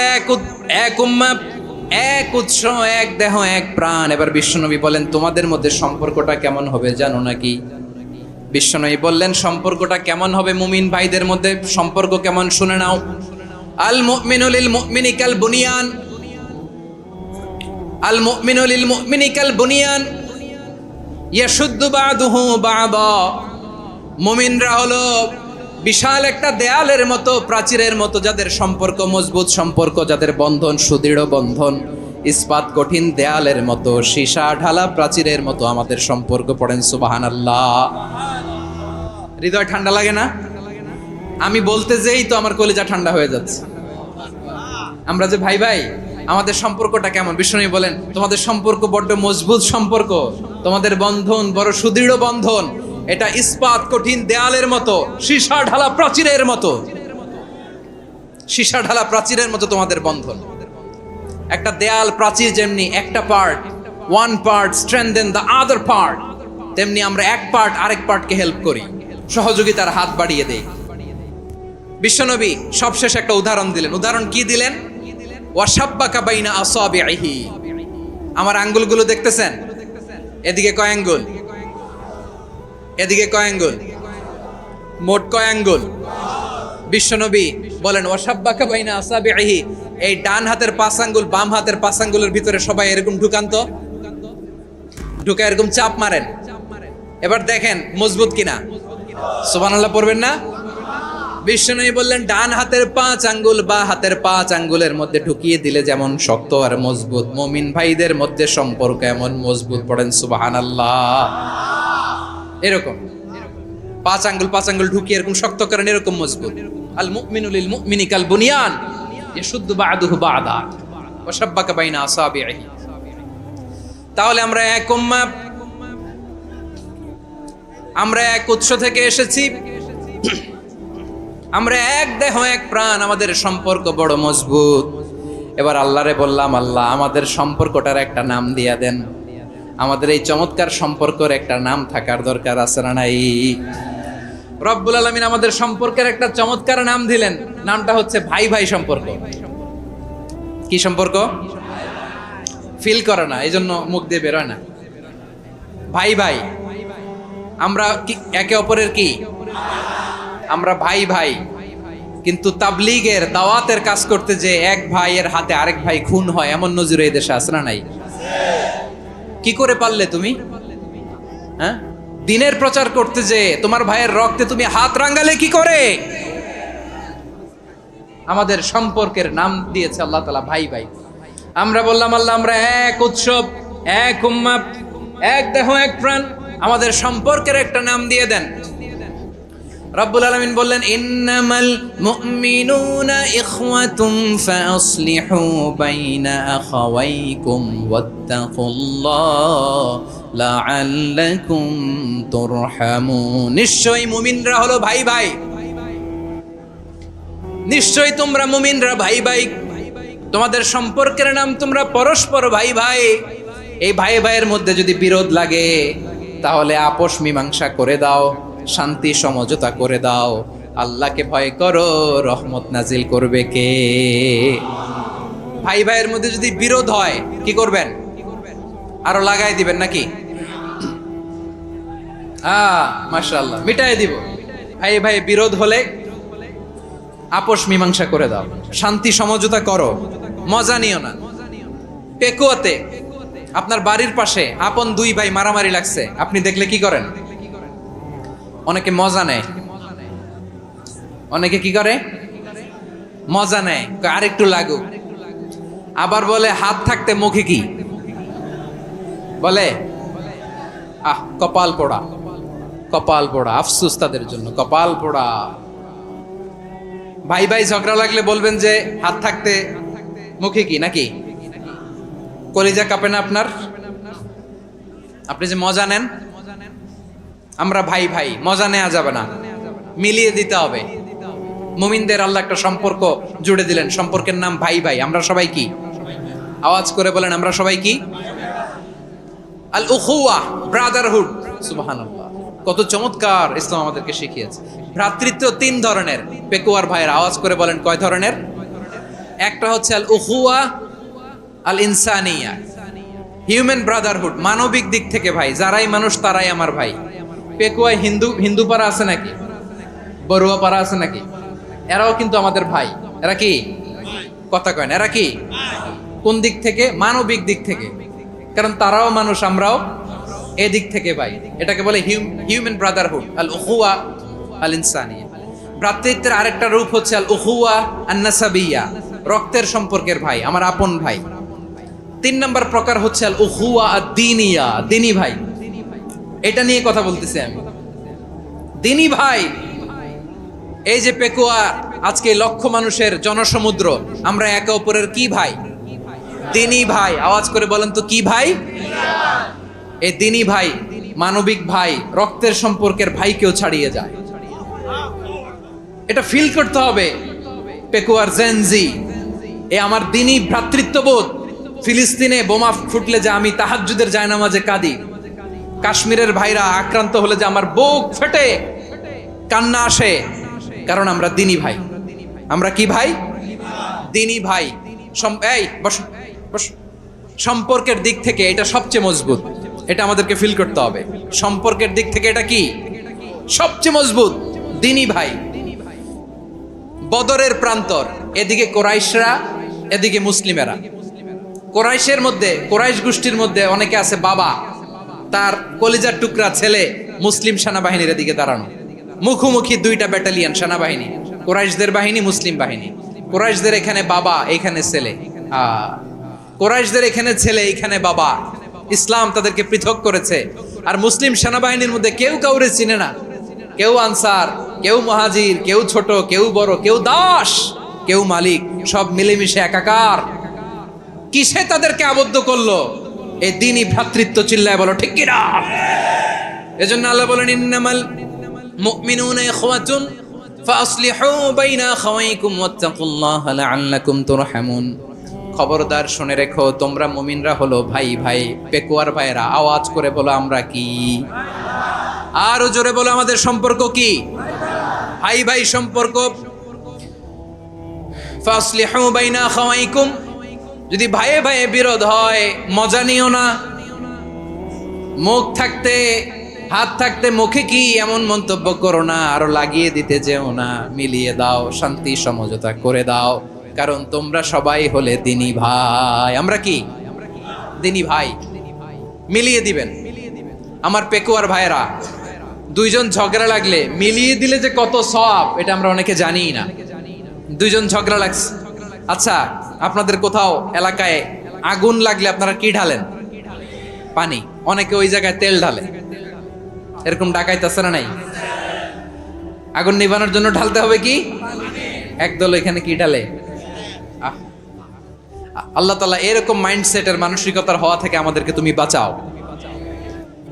এক উম্মাহ, এক উৎস, এক দেহ এক প্রাণ। এবার বিশ্বনবী বলেন তোমাদের মধ্যে সম্পর্কটা কেমন হবে জানো নাকি? বিশ্বনবী বললেন সম্পর্কটা কেমন হবে মুমিন ভাইদের মধ্যে? সম্পর্ক কেমন শুনে নাও। আল মুমিনু লিল মুমিনি কাল বুনিয়ান, আল মুমিনু লিল মুমিনি কাল বুনিয়ান ইয়াশুদ্দু বা'দুহু বা'দা। মুমিনরা হলো বিশাল একটা দেয়ালের মতো, প্রাচীরের মতো, যাদের সম্পর্ক মজবুত সম্পর্ক, যাদের বন্ধন সুদৃঢ় বন্ধন, ইস্পাত কঠিন দেয়ালের মতো, সীসা ঢালা প্রাচীরের মতো আমাদের সম্পর্ক। পড়েন সুবহানাল্লাহ। হৃদয় ঠান্ডা লাগে না? আমি বলতে যেই তো আমার কলিজা ঠান্ডা হয়ে যাচ্ছে। আমরা যে ভাই ভাই, আমাদের সম্পর্কটা কেমন? বিষ্ণু বলেন তোমাদের সম্পর্ক বড্ড মজবুত সম্পর্ক, তোমাদের বন্ধন বড় সুদৃঢ় বন্ধন, এটা ইস্পাত কঠিন দেয়ালের মতো, সীসা ঢালা প্রাচীরের মতো, সীসা ঢালা প্রাচীরের মতো তোমাদের বন্ধন। একটা দেয়াল প্রাচীর যেমনি একটা part, one part strengthen the other part, তেমনি আমরা এক পার্ট আরেক পার্টকে হেল্প করি, সহযোগিতার হাত বাড়িয়ে দেই। বিশ্বনবী সবশেষ একটা উদাহরণ দিলেন। উদাহরণ কি দিলেন? ওয়াশাব্বাকা বাইনা আসাবিহি। আমার আঙ্গুলগুলো দেখতেছেন? এদিকে কয় আঙ্গুল? এদিকে কয় আঙ্গুল? মোট কয় আঙ্গুল? বিশ্বনবী বলেন ওয়াশাব্বাকা বাইনা আসাবিহি, এই ডান হাতের 5 আঙ্গুল বাম হাতের 5 আঙ্গুলের ভিতরে সবাই এরকম ঢুকান তো, ঢুকা এরকম চাপ মারেন। এবার দেখেন মজবুত কিনা। সুবহানাল্লাহ পড়বেন না? বিশ্বনবী বললেন ডান হাতের 5 আঙ্গুল বা হাতের 5 আঙ্গুলের মধ্যে ঢুকিয়ে দিলে যেমন শক্ত আর মজবুত, মুমিন ভাইদের মধ্যে সম্পর্ক এমন মজবুত। পড়েন সুবহানাল্লাহ। এরকম 5 আঙ্গুল ঢুকিয়ে এরকম শক্ত করেন, এরকম মজবুত। আল মুমিনু লিল মুমিনি কাল বুনিয়ান ইয়াশুদ্দু বা'দুহু বা'দা ওয়া শাব্বাকা বাইনা আসাবিহি। তাহলে আমরা এক উম্মাহ, আমরা এক উৎস থেকে এসেছি, আমরা এক দেহ এক প্রাণ, আমাদের সম্পর্ক বড় মজবুত। এবার আল্লাহরে বললাম, আল্লাহ আমাদের সম্পর্কটার একটা নাম দিয়া দেন। আমাদের এই চমৎকার সম্পর্কের একটা নাম থাকার দরকার আছে না নাই? রব্বুল আলামিন আমাদের সম্পর্কের একটা চমৎকার নাম দিলেন। নামটা হচ্ছে ভাই ভাই সম্পর্ক। কি সম্পর্ক? ফিল করে না, এই জন্য মুখ দিয়ে বেরোয় না। ভাই ভাই, আমরা একে অপরের কি? আমরা ভাই ভাই। কিন্তু তাবলীগের দাওয়াতের কাজ করতে যে এক ভাইয়ের হাতে আরেক ভাই খুন হয়, এমন নজির এই দেশে আছে না নাই? কি করে পারলে তুমি? হ্যাঁ, দিনের প্রচার করতে যে তোমার ভাইয়ের রক্তে তুমি হাত রাঙালে কি করে? আমাদের সম্পর্কের নাম দিয়েছে আল্লাহ তাআলা ভাই ভাই। আমরা বললাম আল্লাহ আমরা এক উৎসব, এক উম্মাহ, এক দেহ এক প্রাণ, আমাদের সম্পর্কের একটা নাম দিয়ে দেন। রব্বুল আলামিন বললেন ইন্নামাল মুমিনুনা ইখওয়াতুন ফাসলিহু বাইনা আখাওয়াইকুম ওয়াত্তাকুল্লাহ লাআল্লাকুম তুরহামুন। নিশ্চয়ই মুমিনরা হলো ভাই ভাই, নিশ্চয়ই তোমরা মুমিনরা ভাই ভাই, তোমাদের সম্পর্কের নাম তোমরা পরস্পর ভাই ভাই। এই ভাই ভাইয়ের মধ্যে যদি বিরোধ লাগে তাহলে আপোষ মীমাংসা করে দাও, শান্তি সমঝোতা করে দাও। আল্লাহকে ভয় করো, রহমত নাজিল করবে কে? ভাই ভাইয়ের মধ্যে যদি বিরোধ হয় কি করবেন? আরো লাগাই দিবেন নাকি? মাশাআল্লাহ, মিটাই দিব। ভাই ভাই বিরোধ হলে আপোষ মীমাংসা করে দাও, শান্তি সমঝোতা করো, মজা নিও না। পেকুয়াতে আপনার বাড়ির পাশে আপন 2 ভাই মারামারি লাগছে, আপনি দেখলে কি করেন? অনেকে মজা নেয়। অনেকে কি করে? মজা নেয়, আরেকটু লাগুক। আবার বলে হাত থাকতে মুখে কি বলে? কপাল পোড়া, কপাল পোড়া। আফসোস তাদের জন্য, কপাল পোড়া। ভাই ভাই ঝগড়া লাগলে বলবেন যে হাত থাকতে মুখে কি, নাকি? কলিজা কাঁপে না আপনার? আপনি যে মজা নেন। আমরা ভাই ভাই, মজা নেওয়া যাবে না, মিলিয়ে দিতে হবে। মুমিনদের আল্লাহ একটা সম্পর্ক জুড়ে দিলেন, সম্পর্কের নাম ভাই ভাই। আমরা সবাই কি? আওয়াজ করে বলেন, আমরা সবাই কি? আল উখুয়া, ব্রাদারহুড। সুবহানাল্লাহ, কত চমৎকার ইসলাম আমাদেরকে শিখিয়েছে। ভ্রাতৃত্ব 3 ধরনের। পেকুয়ার ভাইয়ের আওয়াজ করে বলেন কয় ধরনের? একটা হচ্ছে আল উখুয়া আল ইনসানিয়া, হিউম্যান ব্রাদারহুড, মানবিক দিক থেকে ভাই, যারাই মানুষ তারাই আমার ভাই। পেকুয়ায় হিন্দু পাড়া আছে নাকি? বড়ুয়া পাড়া আছে নাকি? এরাও কিন্তু আমাদের ভাই। এরা কি? কথা কয় না, এরা কি? কোন দিক থেকে? মানবিক দিক থেকে। কারণ তারাও মানুষ, আমরাও এদিক থেকে ভাই। এটাকে বলে হিউম্যান ব্রাদারহুড, আল উখুয়া আল ইনসানিয়া। ভ্রাতৃত্বের আরেকটা রূপ হচ্ছে আল উখুয়া আন-নাসাবিয়্যা, রক্তের সম্পর্কের ভাই, আমার আপন ভাই। 3 নম্বর প্রকার হচ্ছে আল উখুয়া আদ-দীনিয়া, দিনী ভাই। এটা নিয়ে কথা বলতেছি আমি। দিনী ভাই, এই যে পেকুয়া, আজকে লক্ষ মানুষের জনসমুদ্র, আমরা একে অপরের কি ভাই? দিনী ভাই। আওয়াজ করে বলেন তো কি ভাই? এই দিনী ভাই, মানবিক ভাই, রক্তের সম্পর্কের ভাইকেও ছাড়িয়ে যায়। এটা ফিল করতে হবে। পেকুয়ার জেনজি, এ আমার দিনী ভ্রাতৃত্ববোধ। ফিলিস্তিনে বোমা ফুটলে যে আমি তাহাজ্জুদের জায়নামাজে কাঁদি, কাশ্মীরের ভাইরা আক্রান্ত হলে যে আমার বুক ফেটে কান্না আসে, কারণ আমরা দিনী ভাই। আমরা কি ভাই? দিনী ভাই। এই বসো বসো। সম্পর্কের দিক থেকে এটা সবচেয়ে মজবুত, এটা আমাদেরকে ফিল করতে হবে। সম্পর্কের দিক থেকে এটা কি সবচেয়ে মজবুত? দিনী ভাই। বদরের প্রান্তর, এদিকে কোরাইশরা, এদিকে মুসলিমেরা। কোরাইশের মধ্যে, কোরাইশ গোষ্ঠীর মধ্যে অনেকে আছে বাবা, তার কলিজার টুকরা ছেলে মুসলিম সেনাবাহিনীর এদিকে দাঁড়ানো, মুখোমুখি 2টা ব্যাটালিয়ন সেনাবাহিনী, কোরাইশদের বাহিনী, মুসলিম বাহিনী। কোরাইশদের এখানে বাবা, এখানে ছেলে। কোরাইশদের এখানে ছেলে, এখানে বাবা। ইসলাম তাদেরকে পৃথক করেছে। আর মুসলিম সেনাবাহিনীর মধ্যে কেউ কাউরে চিনে না, কেউ আনসার, কেউ মুহাজির, কেউ ছোট, কেউ বড়, কেউ দাস, কেউ মালিক, সব মিলেমিশে একাকার। কিসে তাদেরকে আবদ্ধ করলো? এই দ্বীনি ভ্রাতৃত্ব। চিল্লায় বলো ঠিক কিনা? এজন্য আল্লাহ বলেন, ইন্নামাল মুমিনুনা ইখওয়াতুন ফাসলিহু বাইনা আখাওয়াইকুম ওয়াত্তাকুল্লাহা লাআল্লাকুম তুরহামুন। খবরদার শুনে রেখো, তোমরা মুমিনরা হলো ভাই ভাই। পেকুয়ার ভাইরা, আওয়াজ করে বলো আমরা কি? আরো জোরে বলো আমাদের সম্পর্ক কি? ভাই ভাই সম্পর্ক। ফাসলিহু বাইনা আখাওয়াইকুম, যদি ভাইয়ে ভাইয়ে বিরোধ হয় মজা নিও না। মুখ থাকতে, হাত থাকতে মুখে কি এমন মন্তব্য করো না, আরো লাগিয়ে দিতে যেও না। মিলিয়ে দাও, শান্তি সমঝোতা করে দাও, কারণ তোমরা সবাই হলে দিনী ভাই। আমরা কি? দিনী ভাই। মিলিয়ে দিবেন। আমার পেকুয়ার ভাইরা, 2 জন ঝগড়া লাগলে মিলিয়ে দিলে যে কত সওয়াব, এটা আমরা অনেকে জানি না। 2 জন ঝগড়া লাগছে, আচ্ছা আপনাদের কোথাও এলাকায় আগুন লাগলে আপনারা কি ঢালেন? পানি। অনেকে ওই জায়গায় তেল ঢালে। এরকম ডাকাইতে আছে না নাই? আগুন নিভানোর জন্য ঢালতে হবে কি? একদল এখানে কি ঢালে? আল্লাহ তাআলা এরকম মাইন্ডসেটের, মানসিকতার হওয়া থেকে আমাদেরকে তুমি বাঁচাও।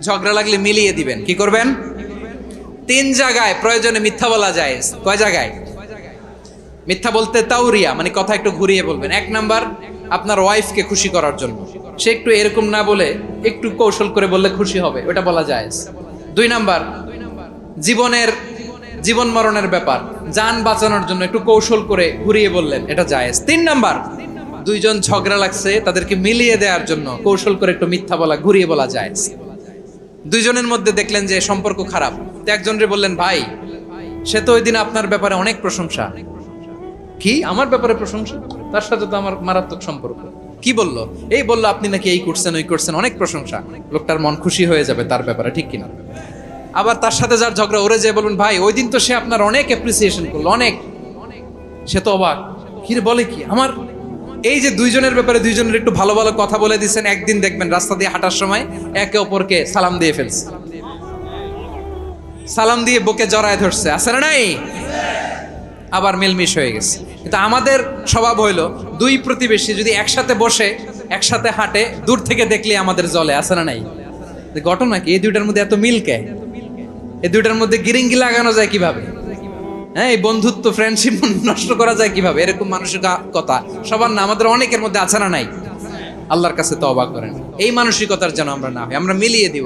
ঝগড়া লাগলে মিলিয়ে দিবেন। কি করবেন? 3 জায়গায় প্রয়োজনে মিথ্যা বলা যায়। কয় জায়গায় মিথ্যা বলতে? তাওরিয়া, মানে কথা একটু ঘুরিয়ে বলবেন। 1 নাম্বার, আপনার ওয়াইফকে খুশি করার জন্য, সে একটু এরকম না বলে একটু কৌশল করে বললে খুশি হবে, ওটা বলা যায়। 2 নাম্বার, জীবন মরণের ব্যাপার, জান বাঁচানোর জন্য একটু কৌশল করে ঘুরিয়ে বললেন, এটা জায়েজ। 3 নাম্বার, 2 জন ঝগড়া লাগছে, তাদেরকে মিলিয়ে দেওয়ার জন্য কৌশল করে একটু মিথ্যা বলা, ঘুরিয়ে বলা জায়েজ। 2 জনের মধ্যে দেখলেন যে সম্পর্ক খারাপ, তো একজনরে বললেন, ভাই সে তো ওই দিন আপনার ব্যাপারে অনেক প্রশংসা। কি আমার ব্যাপারে প্রশংসা? তার সাথে তো আমার মারাত্মক সম্পর্ক। কি বললো? এই বললো আপনি নাকি এই করছেন, ওই করছেন, অনেক প্রশংসা। লোকটার মন খুশি হয়ে যাবে তার ব্যাপারে, ঠিক কিনা? আবার তার সাথে যার ঝগড়া, ওরে যে বলুন, ভাই ওই দিন তো সে আপনার অনেক অ্যাপ্রিসিয়েশন করলো, অনেক। সে তো অবাক, কি রে বলে কি? আমার এই যে 2 জনের ব্যাপারে 2 জনের একটু ভালো ভালো কথা বলে দিচ্ছেন, একদিন দেখবেন রাস্তা দিয়ে হাঁটার সময় একে অপরকে সালাম দিয়ে ফেলছে, সালাম দিয়ে বুকে জড়ায় ধরছে, আছে না নাই? আবার মিলমিশ হয়ে গেছে। কিন্তু আমাদের স্বভাব হইলো, 2 প্রতিবেশী যদি একসাথে বসে একসাথে হাঁটে, দূর থেকে দেখলে আমাদের জ্বলে, আছে না নাই? ঘটনা কি? এই 2টার মধ্যে এত মিল কে? এই 2টার মধ্যে গিরিঙ্গি লাগানো যায় কিভাবে? হ্যাঁ, এই বন্ধুত্ব, ফ্রেন্ডশিপ নষ্ট করা যায় কিভাবে? এরকম মানসিকতা সবার না, আমাদের অনেকের মধ্যে আছে না নাই? আল্লাহর কাছে তওবা করেন, এই মানসিকতার যেন আমরা না হই, আমরা মিলিয়ে দিব।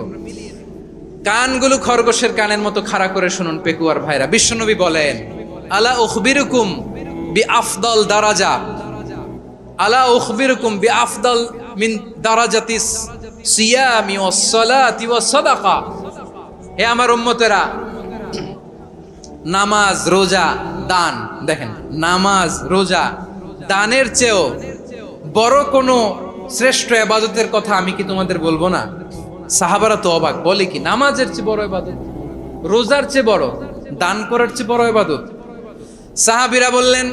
কানগুলো খরগোশের কানের মতো খাড়া করে শুনুন পেকুয়ার ভাইরা। বিশ্বনবী বলেন, আলা উখবিরুকুম বিআফদাল দারাজা, আলা উখবিরুকুম বিআফদাল মিন দারাজাতিস সিয়ামি ওয়াস সালাতি ওয়াস সাদাকা। হে আমার উম্মতেরা, নামাজ, রোজা, দান, দেখেন নামাজ, রোজা, দানের চেয়েও বড় কোনো শ্রেষ্ঠ ইবাদতের কথা আমি কি তোমাদের বলবো না? সাহাবারা তো অবাক, বলে কি নামাজের চেয়ে বড় ইবাদত, রোজার চেয়ে বড়, দান করার চেয়ে বড় ইবাদত? সাহাবীরা বললেন,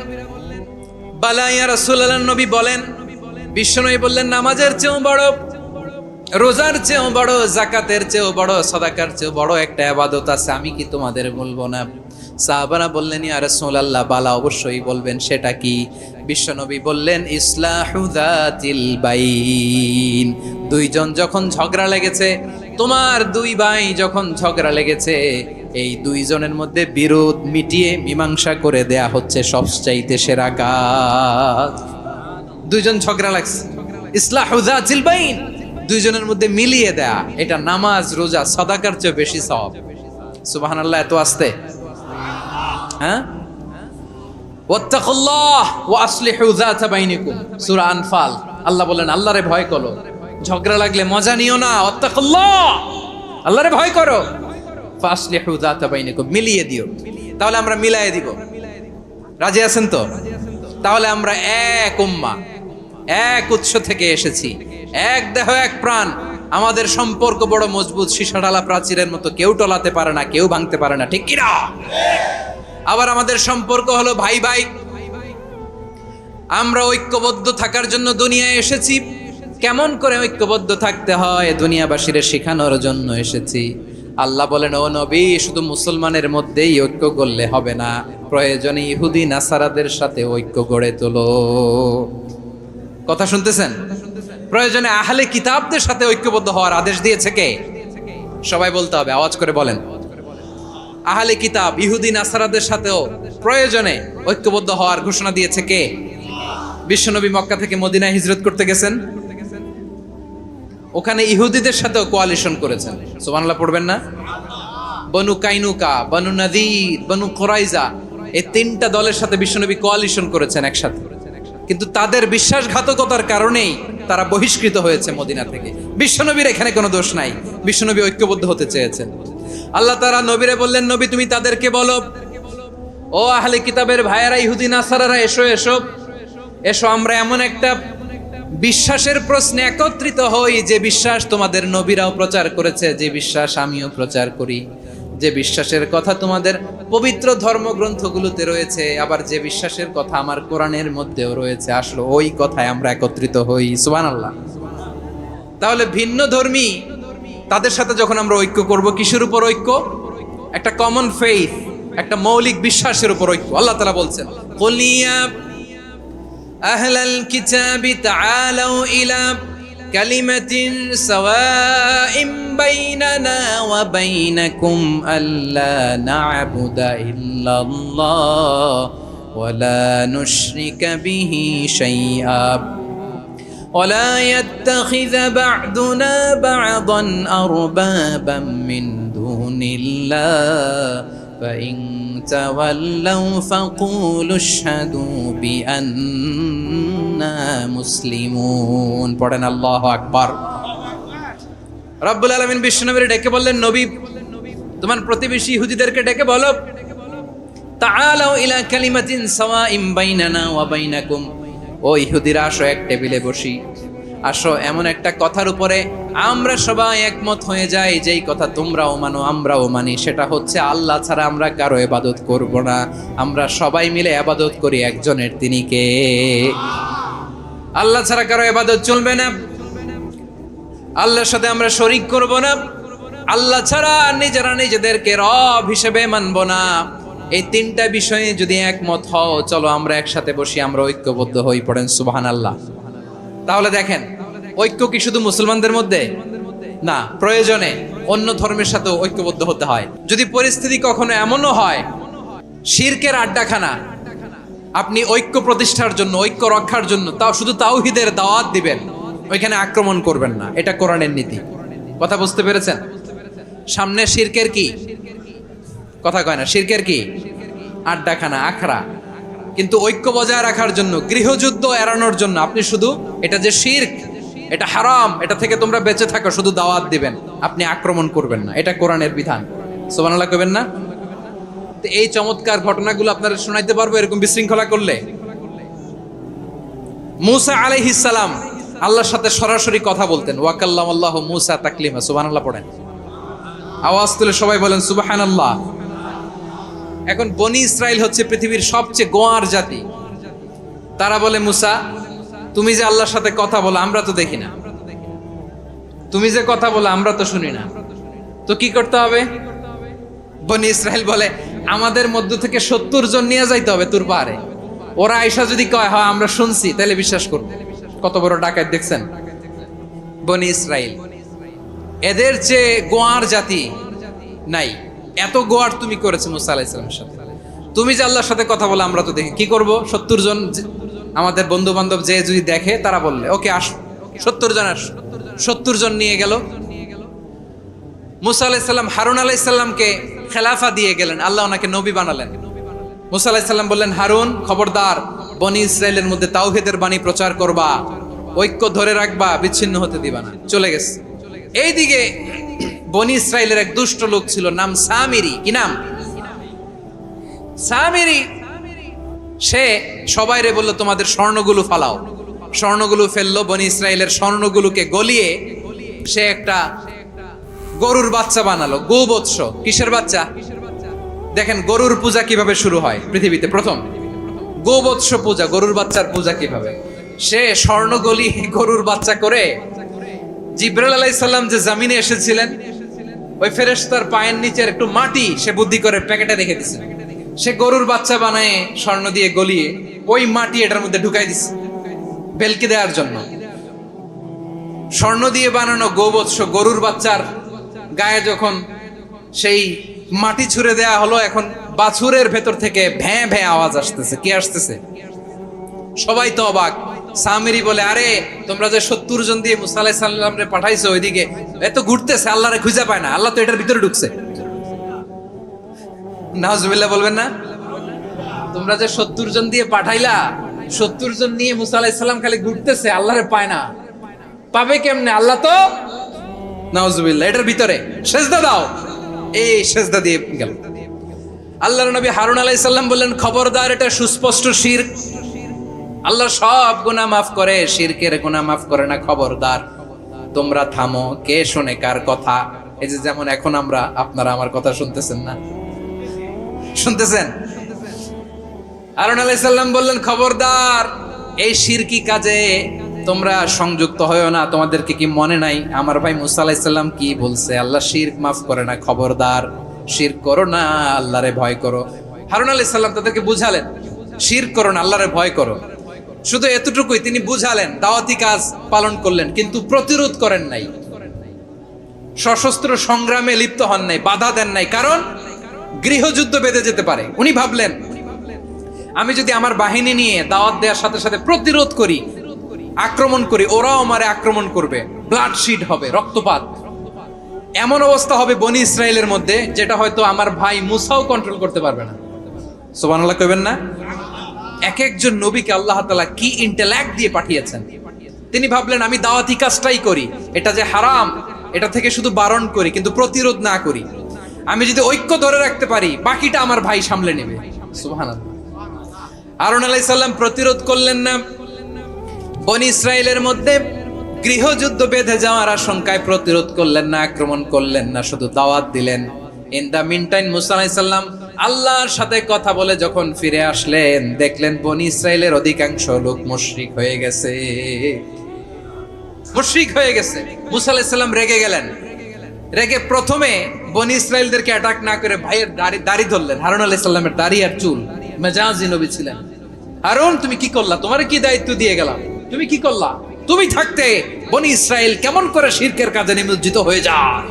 বালা ইয়া রাসূলুল্লাহ, নবী বলেন। বিশ্বনবী বললেন, নামাজের চেয়েও বড়, রোজার চেয়েও বড়, যাকাতের চেয়েও বড়, সাদাকার চেয়েও বড় একটা ইবাদত আছে, আমি কি তোমাদের বলবো না? সাহাবারা বললেন, ইয়া রাসূলুল্লাহ, বালা, অবশ্যই বলবেন, সেটা কি? বিশ্বনবী বললেন, ইসলাহু যাতিল বাইন। দুইজন যখন ঝগড়া লেগেছে, তোমার দুই ভাই যখন ঝগড়া লেগেছে, এই দুইজনের মধ্যে বিরোধ মিটিয়ে মীমাংসা করে দেয়া হচ্ছে সবচাইতে সেরা কাজ। দুইজন ঝগড়া লাগছে, ইসলাহু যাতিল বাইন, দুইজনের মধ্যে মিলিয়ে দেয়া, এটা নামাজ, রোজা, সাদাকার চেয়ে বেশি সওয়াব। সুবহানাল্লাহ, এত আস্তে, হ্যাঁ? ওয়াত্তাকুল্লাহ ওয়া আসলিহু যাতা বাইনিকুম, সূরা আনফাল। আল্লাহ বলেন, আল্লাহরে ভয় করো, ঝগড়া লাগলে মজা নিও না, ওয়াত্তাকুল্লাহ, আল্লাহরে ভয় করো, ফাসলিহু যাতা বাইনিকুম, মিলিয়ে দিও। তাহলে আমরা মিলায়ে দিব, রাজি আছেন তো? তাহলে আমরা এক উম্মাহ, এক উৎস থেকে এসেছি, এক দেহ এক প্রাণ, আমাদের সম্পর্ক বড় মজবুত, সীসাঢালা প্রাচীরের মতো, কেউ টলাতে পারে না, কেউ ভাঙতে পারে না, ঠিক কি না? আবার আমাদের সম্পর্ক হলো ভাই ভাই, আমরা ঐক্যবদ্ধ থাকার জন্য দুনিয়ায় এসেছি। কেমন করে ঐক্যবদ্ধ থাকতে হয় দুনিয়াবাসীর শেখানোর জন্য এসেছি। আল্লাহ বলেন, ও নবী, শুধু মুসলমানের মধ্যেই ঐক্য করলে হবে না, প্রয়োজনে ইহুদি নাসারাদের সাথে ঐক্য গড়ে তোলো। কথা শুনতেছেন? প্রয়োজনে আহলে কিতাবদের সাথে ঐক্যবদ্ধ হওয়ার আদেশ দিয়েছে কে? সবাই বলতে হবে, আওয়াজ করে বলেন। আহলে কিতাব, ইহুদি নাসারাদের সাথেও প্রয়োজনে ঐক্যবদ্ধ হওয়ার ঘোষণা দিয়েছে কে? বিশ্বনবী মক্কা থেকে মদিনায় হিজরত করতে গেছেন, ওখানে ইহুদিদের সাথেও কোয়ালিশন করেছেন। সুবহানাল্লাহ পড়বেন না? বনু কাইনুকা, বনু নাদির, বনু কুরাইজা, এই তিনটা দলের সাথে বিশ্বনবী কোয়ালিশন করেছেন একসাথে। কিন্তু তাদের বিশ্বাসঘাতকতার কারণেই তারা বহিষ্কৃত হয়েছে মদিনা থেকে। বিশ্বনবীর এখানে কোনো দোষ নাই, বিশ্বনবী ঐক্যবদ্ধ হতে চেয়েছেন। আল্লাহ তাআলা নবীরে বললেন, নবী তুমি তাদেরকে বলো, ও আহলে কিতাবের ভাইয়েরা, ইহুদি নাসারারা, এসো এসো এসো, আমরা এমন একটা বিশ্বাসের প্রশ্নে একত্রিত হই, যে বিশ্বাস তোমাদের নবীরাও প্রচার করেছে, যে বিশ্বাস আমিও প্রচার করি, যে বিশ্বাসের কথা তোমাদের পবিত্র ধর্মগ্রন্থগুলোতে রয়েছে, আবার যে বিশ্বাসের কথা আমার কোরআনের মধ্যেও রয়েছে, আসলে ওই কথায় আমরা একত্রিত হই। সুবহানাল্লাহ। তাহলে ভিন্ন ধর্মী তাদের সাথে যখন আমরা ঐক্য করব, কিসের উপর ঐক্য? একটা কমন ফেইথ, একটা মৌলিক বিশ্বাসের উপর ঐক্য। আল্লাহ তাআলা বলছেন, কুল ইয়া আহলাল কিতাবি তাআলাউ ইলা কালিমাতিন সাওয়াইন বাইনানা ওয়া বাইনাকুম আল্লা না'বুদা ইল্লাল্লাহ ওয়া লা নুশরিকা বিহি শাইআ ولا يتخذ بعضنا بعضا أربابا من دون الله فإن تولوا فقولوا اشهدوا بأننا مسلمون। পড়েন আল্লাহু আকবার। রব্বুল আলামিন বিশ্বনবীর ডেকে বললেন, নবী তোমার প্রতিবেশী ইহুদিদেরকে ডেকে বলো, তাআলাউ ইলা কালিমাতিন সাওয়াইন বাইনানা ওয়া বাইনাকুম, ও ইহুদিরা, আসো এক টেবিলে বসি, আসো এমন একটা কথার উপরে আমরা সবাই একমত হয়ে যাই, যেই কথা তোমরাও মানো আমরাও মানি, সেটা হচ্ছে আল্লাহ ছাড়া আমরা কারো ইবাদত করব না, আমরা সবাই মিলে ইবাদত করি একজনের, তিনি কে? আল্লাহ ছাড়া কারো ইবাদত চলবে না, আল্লাহর সাথে আমরা শরীক করব না, আল্লাহ ছাড়া নিজেরা নিজেদেরকে রব হিসেবে মানব না। এই তিনটা বিষয়ে যদি একমত হও, চলো আমরা একসাথে বসি, আমরা ঐক্যবদ্ধ হই। পড়েন সুবহানাল্লাহ। তাহলে দেখেন, ঐক্য কি শুধু মুসলমানদের মধ্যে না, প্রয়োজনে অন্য ধর্মের সাথেও ঐক্যবদ্ধ হতে হয়। যদি পরিস্থিতি কখনো এমনও হয় শিরকের আড্ডাখানা, আপনি ঐক্য প্রতিষ্ঠার জন্য, ঐক্য রক্ষার জন্য তাও শুধু তাওহীদের দাওয়াত দিবেন, ওইখানে আক্রমণ করবেন না, এটা কোরআনের নীতি। কথা বুঝতে পেরেছেন? সামনে শিরকের কি কথা কয় না, শিরকের কি আড্ডাখানা, আখড়া। কিন্তু ঐক্য বজায় রাখার জন্য, গৃহযুদ্ধ এড়ানোর জন্য আপনি শুধু এটা যে শিরক, এটা হারাম, এটা থেকে তোমরা বেঁচে থাকো, শুধু দাওয়াত দিবেন, আপনি আক্রমণ করবেন না, এটা কোরআনের বিধান। সুবহানাল্লাহ কইবেন না? তো এই চমৎকার ঘটনাগুলো আপনারা শোনাইতে পারবো এরকম বিশৃঙ্খলা করলে। মূসা আলাইহিস সালাম আল্লাহর সাথে সরাসরি কথা বলতেন, ওয়া কাল্লামাল্লাহু মূসা তাকলিমা। সুবহানাল্লাহ পড়েন, আওয়াজ তুলে সবাই বলেন সুবহানাল্লাহ। এখন বনি ইসরাইল হচ্ছে পৃথিবীর সবচেয়ে গোয়ার জাতি। তারা বলে, মুসা তুমি যে আল্লাহর সাথে কথা বলো আমরা তো দেখি না, তুমি যে কথা বলো আমরা তো শুনি না, তো কি করতে হবে? বনি ইসরাইল বলে, আমাদের মধ্য থেকে 70 জন নিয়ে যাইতে হবে তুর পাহাড়ে। ওরা আয়সা যদি কয় হয় আমরা শুনছি, তাহলে বিশ্বাস করবো। কত বড় ডাকাত দেখছেন বনি ইসরাইল। এদের চেয়ে গোয়ার জাতি নাই। এত গোয়ার তুমি করেছো মুসা আলাইহিস সালামের সাথে। তুমি যে আল্লাহর সাথে কথা বলে আমরা তো দেখি, কি করব? 70 জন আমাদের বন্ধু বান্ধব যে যদি দেখে, তারা বললে ওকে আস, 70 জন আস। 70 জন নিয়ে গেল। মুসা আলাইহিস সালাম হারুন আলাইহিস সালামকে খেলাফা দিয়ে গেলেন, আল্লাহ ওনাকে নবী বানালেন। মুসা আলাইহিস সালাম বললেন, হারুন খবরদার, বনি ইসরাইলের মধ্যে তাওহীদের বাণী প্রচার করবা, ঐক্য ধরে রাখবা, বিচ্ছিন্ন হতে দিবা না। চলে গেছে। এইদিকে বনি ইসরাইলের এক দুষ্ট লোক ছিল, নাম সামিরি। কি নাম? সামিরি। সে সবাইরে বলল, তোমাদের স্বর্ণগুলো ফালাও। স্বর্ণগুলো ফেললো। বনি ইসরাইলের স্বর্ণগুলোকে গলিয়ে সে একটা গরুর বাচ্চা বানালো। গোবৎস। কিসের বাচ্চা? দেখেন গরুর পূজা কিভাবে শুরু হয় পৃথিবীতে প্রথম। গোবৎস পূজা, গরুর বাচ্চার পূজা কিভাবে। সে স্বর্ণ গলি গরুর বাচ্চা করে, জিবরাইল আলাইহিস সালাম যে জমিনে এসেছিলেন, ওই ফেরেশতার পায়ের নিচের একটু মাটি সে বুদ্ধি করে প্যাকেটে রেখে দিছে। সে গরুর বাচ্চা বানায় স্বর্ণ দিয়ে গলিয়ে ওই মাটি এটার মধ্যে ঢুকাই দিছে ভেলকি দেওয়ার জন্য। স্বর্ণ দিয়ে বানানো গোবৎস গরুর বাচ্চার গায়ে যখন সেই মাটি ছুঁড়ে দেয়া হলো, এখন বাছুরের ভেতর থেকে ভ্যাঁ ভ্যাঁ আওয়াজ আসতেছে। কি আসতেছে? সবাই তো অবাক। সামিরি বলে, আরে তোমরা যে 70 জন দিয়ে মুসা আলাইহিস সালামরে পাঠাইছো, ওইদিকে এত ঘুরতেছে, আল্লাহরে খুঁজে পায় না, আল্লাহ তো এটার ভিতরে ঢুকছে। নাউজুবিল্লাহ বলবেন না? তোমরা যে 70 জন দিয়ে পাঠাইলা, 70 জন নিয়ে মুসা আলাইহিস সালাম খালি ঘুরতেছে, আল্লাহরে পায় না। পাবে কেমনে? আল্লাহ তো নাউজুবিল্লাহ এটার ভিতরে। সেজদা দাও। এই সেজদা দিয়ে গেল। আল্লাহর নবী হারুন আলাইহিস সালাম বললেন, খবরদার, এটা সুস্পষ্ট শিরক। আল্লাহ সব গুনাহ মাফ করে, শিরকের গুনাহ মাফ করে না। খবরদার, তোমরা থামো। কে শোনে কার কথা? এই যে যেমন এখন আপনারা আমার কথা শুনতেছেন না? শুনতেছেন? হারুন আলাইহিস সালাম বললেন, খবরদার, এই শিরকি কাজে তোমরা সংযুক্ত হয়ো না। তোমাদেরকে কি মনে নাই আমার ভাই মুসা আলাইহিস সালাম কি বলছে? আল্লাহ শিরক মাফ করে না। খবরদার, শিরক করো না, আল্লাহরে ভয় করো। হারুন আলাইহিস সালাম তাদেরকে বুঝালেন, শিরক করো না, আল্লাহরে ভয় করো। শুধু এতটুকুই তিনি বুঝালেন, দাওয়াতি কাজ পালন করলেন, কিন্তু প্রতিরোধ করেন নাই, সশস্ত্র সংগ্রামে লিপ্ত হন নাই, বাধা দেন নাই। কারণ গৃহযুদ্ধ বেঁধে যেতে পারে। উনি ভাবলেন, আমি যদি আমার বাহিনী নিয়ে দাওয়াত দেওয়ার সাথে সাথে প্রতিরোধ করি, আক্রমণ করি, ওরাও আমারে আক্রমণ করবে, ব্লাডশিড হবে, রক্তপাত। এমন অবস্থা হবে বনি ইসরাইলের মধ্যে, যেটা হয়তো আমার ভাই মুসাও কন্ট্রোল করতে পারবে না। সুবহানাল্লাহ কইবেন না? এক একজন নবীকে আল্লাহ তাআলা কি ইন্টেলেক্ট দিয়ে পাঠিয়েছেন। তিনি ভাবলেন, আমি দাওয়াতি কাজটাই করি, এটা যে হারাম এটা থেকে শুধু বারণ করি, কিন্তু প্রতিরোধ না করি। আমি যদি ঐক্য ধরে রাখতে পারি, বাকিটা আমার ভাই সামলে নেবে। সুবহানাল্লাহ। হারুন আলাইহিস সালাম প্রতিরোধ করলেন না। বনি ইসরাইলের মধ্যে গৃহযুদ্ধ বেঁধে যাওয়ার আশঙ্কায় প্রতিরোধ করলেন না, আক্রমণ করলেন না, শুধু দাওয়াত দিলেন। ইন দা মিনটাইম মুসা আলাইহিস সালাম আল্লাহর সাথে কথা বলে যখন ফিরে আসলেন, দেখলেন বনি ইসরাইলের অধিকাংশ লোক মুশরিক হয়ে গেছে। মুশরিক হয়ে গেছে। মুসা আলাইহিস সালাম রেগে গেলেন। রেগে প্রথমে বনি ইসরাইলদেরকে অ্যাটাক না করে ভাইয়ের দাড়ি ধরলেন। হারুন আলাইহিস সালামের দাড়ি আর চুল। মেজাজি নবী ছিলেন। হারুন, তুমি কি করলা? তোমার কি দায়িত্ব দিয়ে গেলাম, তুমি কি করলা? তুমি থাকতে বনি ইসরাইল কেমন করে শিরকের কাজে নিমজ্জিত হয়ে যায়?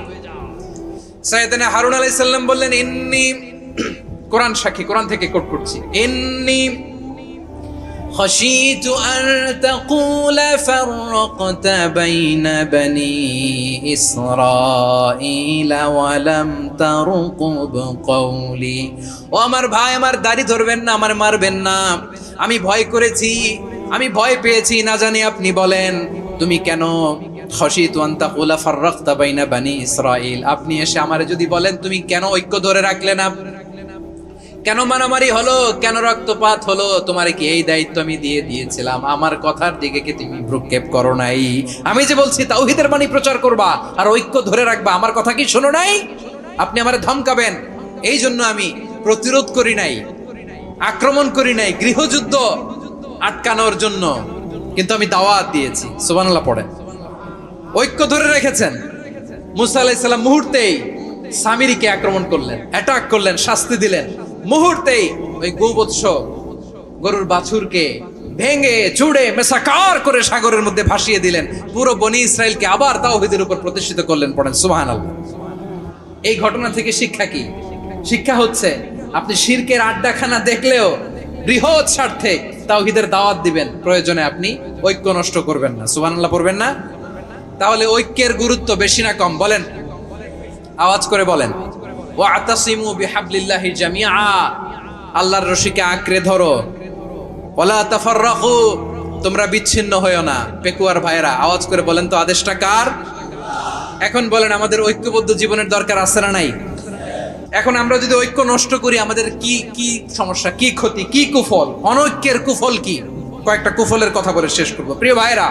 সাইয়েদনা হারুন আলাইহিস সালাম বললেন, ইন্নী, কোরআন সাক্ষী, কোরআন থেকে কোট করছি, ইন্নী খাশিতু আন তাকুলা ফাররাকতা বাইনা বনি ইসরাঈলা ওয়া লাম তারকুব কওলি। ও আমার ভাই, আমার দাড়ি ধরবেন না, আমার মারবেন না। আমি ভয় করেছি, আমি ভয় পেয়েছি, না জানি আপনি বলেন তুমি কেন খাশিতু আন তাকুলা ফাররাকতা বাইনা বনি ইসরাঈল। আপনি এসে আমারে যদি বলেন তুমি কেন ঐক্য ধরে রাখলে না, কেন মারামারি হলো, কেন রক্তপাত হলো, তোমার কি এই দায়িত্ব আমি দিয়েছিলাম? আমার কথার দিকে কি তুমি ভ্রুক্ষেপ করো নাই? আমি যে বলছি তাওহীদের বাণী প্রচার করবা আর ঐক্য ধরে রাখবা, আমার কথা কি শোনো নাই? আপনি আমারে ধমকাবেন, এই জন্য আমি প্রতিরোধ করি নাই, আক্রমণ করি নাই, গৃহযুদ্ধ আটকানোর জন্য, কিন্তু আমি দাওয়াত দিয়েছি। সুবহানাল্লাহ পড়েন। ঐক্য ধরে রেখেছেন। মুসা আলাইহিস সালাম মুহূর্তেই সামিরীকে আক্রমণ করলেন, অ্যাটাক করলেন, শাস্তি দিলেন। মুহূর্তেই ওই গোবৎস গরুর বাছুরকে ভেঙে চুড়ে মেসাকার করে সাগরের মধ্যে ভাসিয়ে দিলেন। পুরো বনি ইসরায়েলকে আবার তাওহীদের উপর প্রতিষ্ঠিত করলেন। পড়েন সুবহানাল্লাহ। এই ঘটনা থেকে শিক্ষা কি? শিক্ষা হচ্ছে আপনি শিরকের আড্ডাখানা দেখলেও বৃহৎ স্বার্থে তাওহীদের দাওয়াত দিবেন, প্রয়োজনে আপনি ঐক্য নষ্ট করবেন না। সুবহানাল্লাহ পড়বেন না? তাহলে ঐক্যের গুরুত্ব বেশি না কম বলেন? আওয়াজ করে বলেন। ওয়াতাসিমু বিহাবলিল্লাহি জামিআ, আল্লাহর রশিকে আঁকড়ে ধরো। ওয়ালা তাফাররাকু, তোমরা বিচ্ছিন্ন হয়ো না। পেকুয়ার ভাইরা আওয়াজ করে বলেন তো আদেশটা কার? এখন বলেন আমাদের ঐক্যবদ্ধ জীবনের দরকার আছে না নাই? এখন আমরা যদি ঐক্য নষ্ট করি আমাদের কি কি সমস্যা, কি ক্ষতি, কি কুফল? অনৈক্যের কুফল কি? কয়েকটা কুফলের কথা বলে শেষ করব। প্রিয় ভাইরা,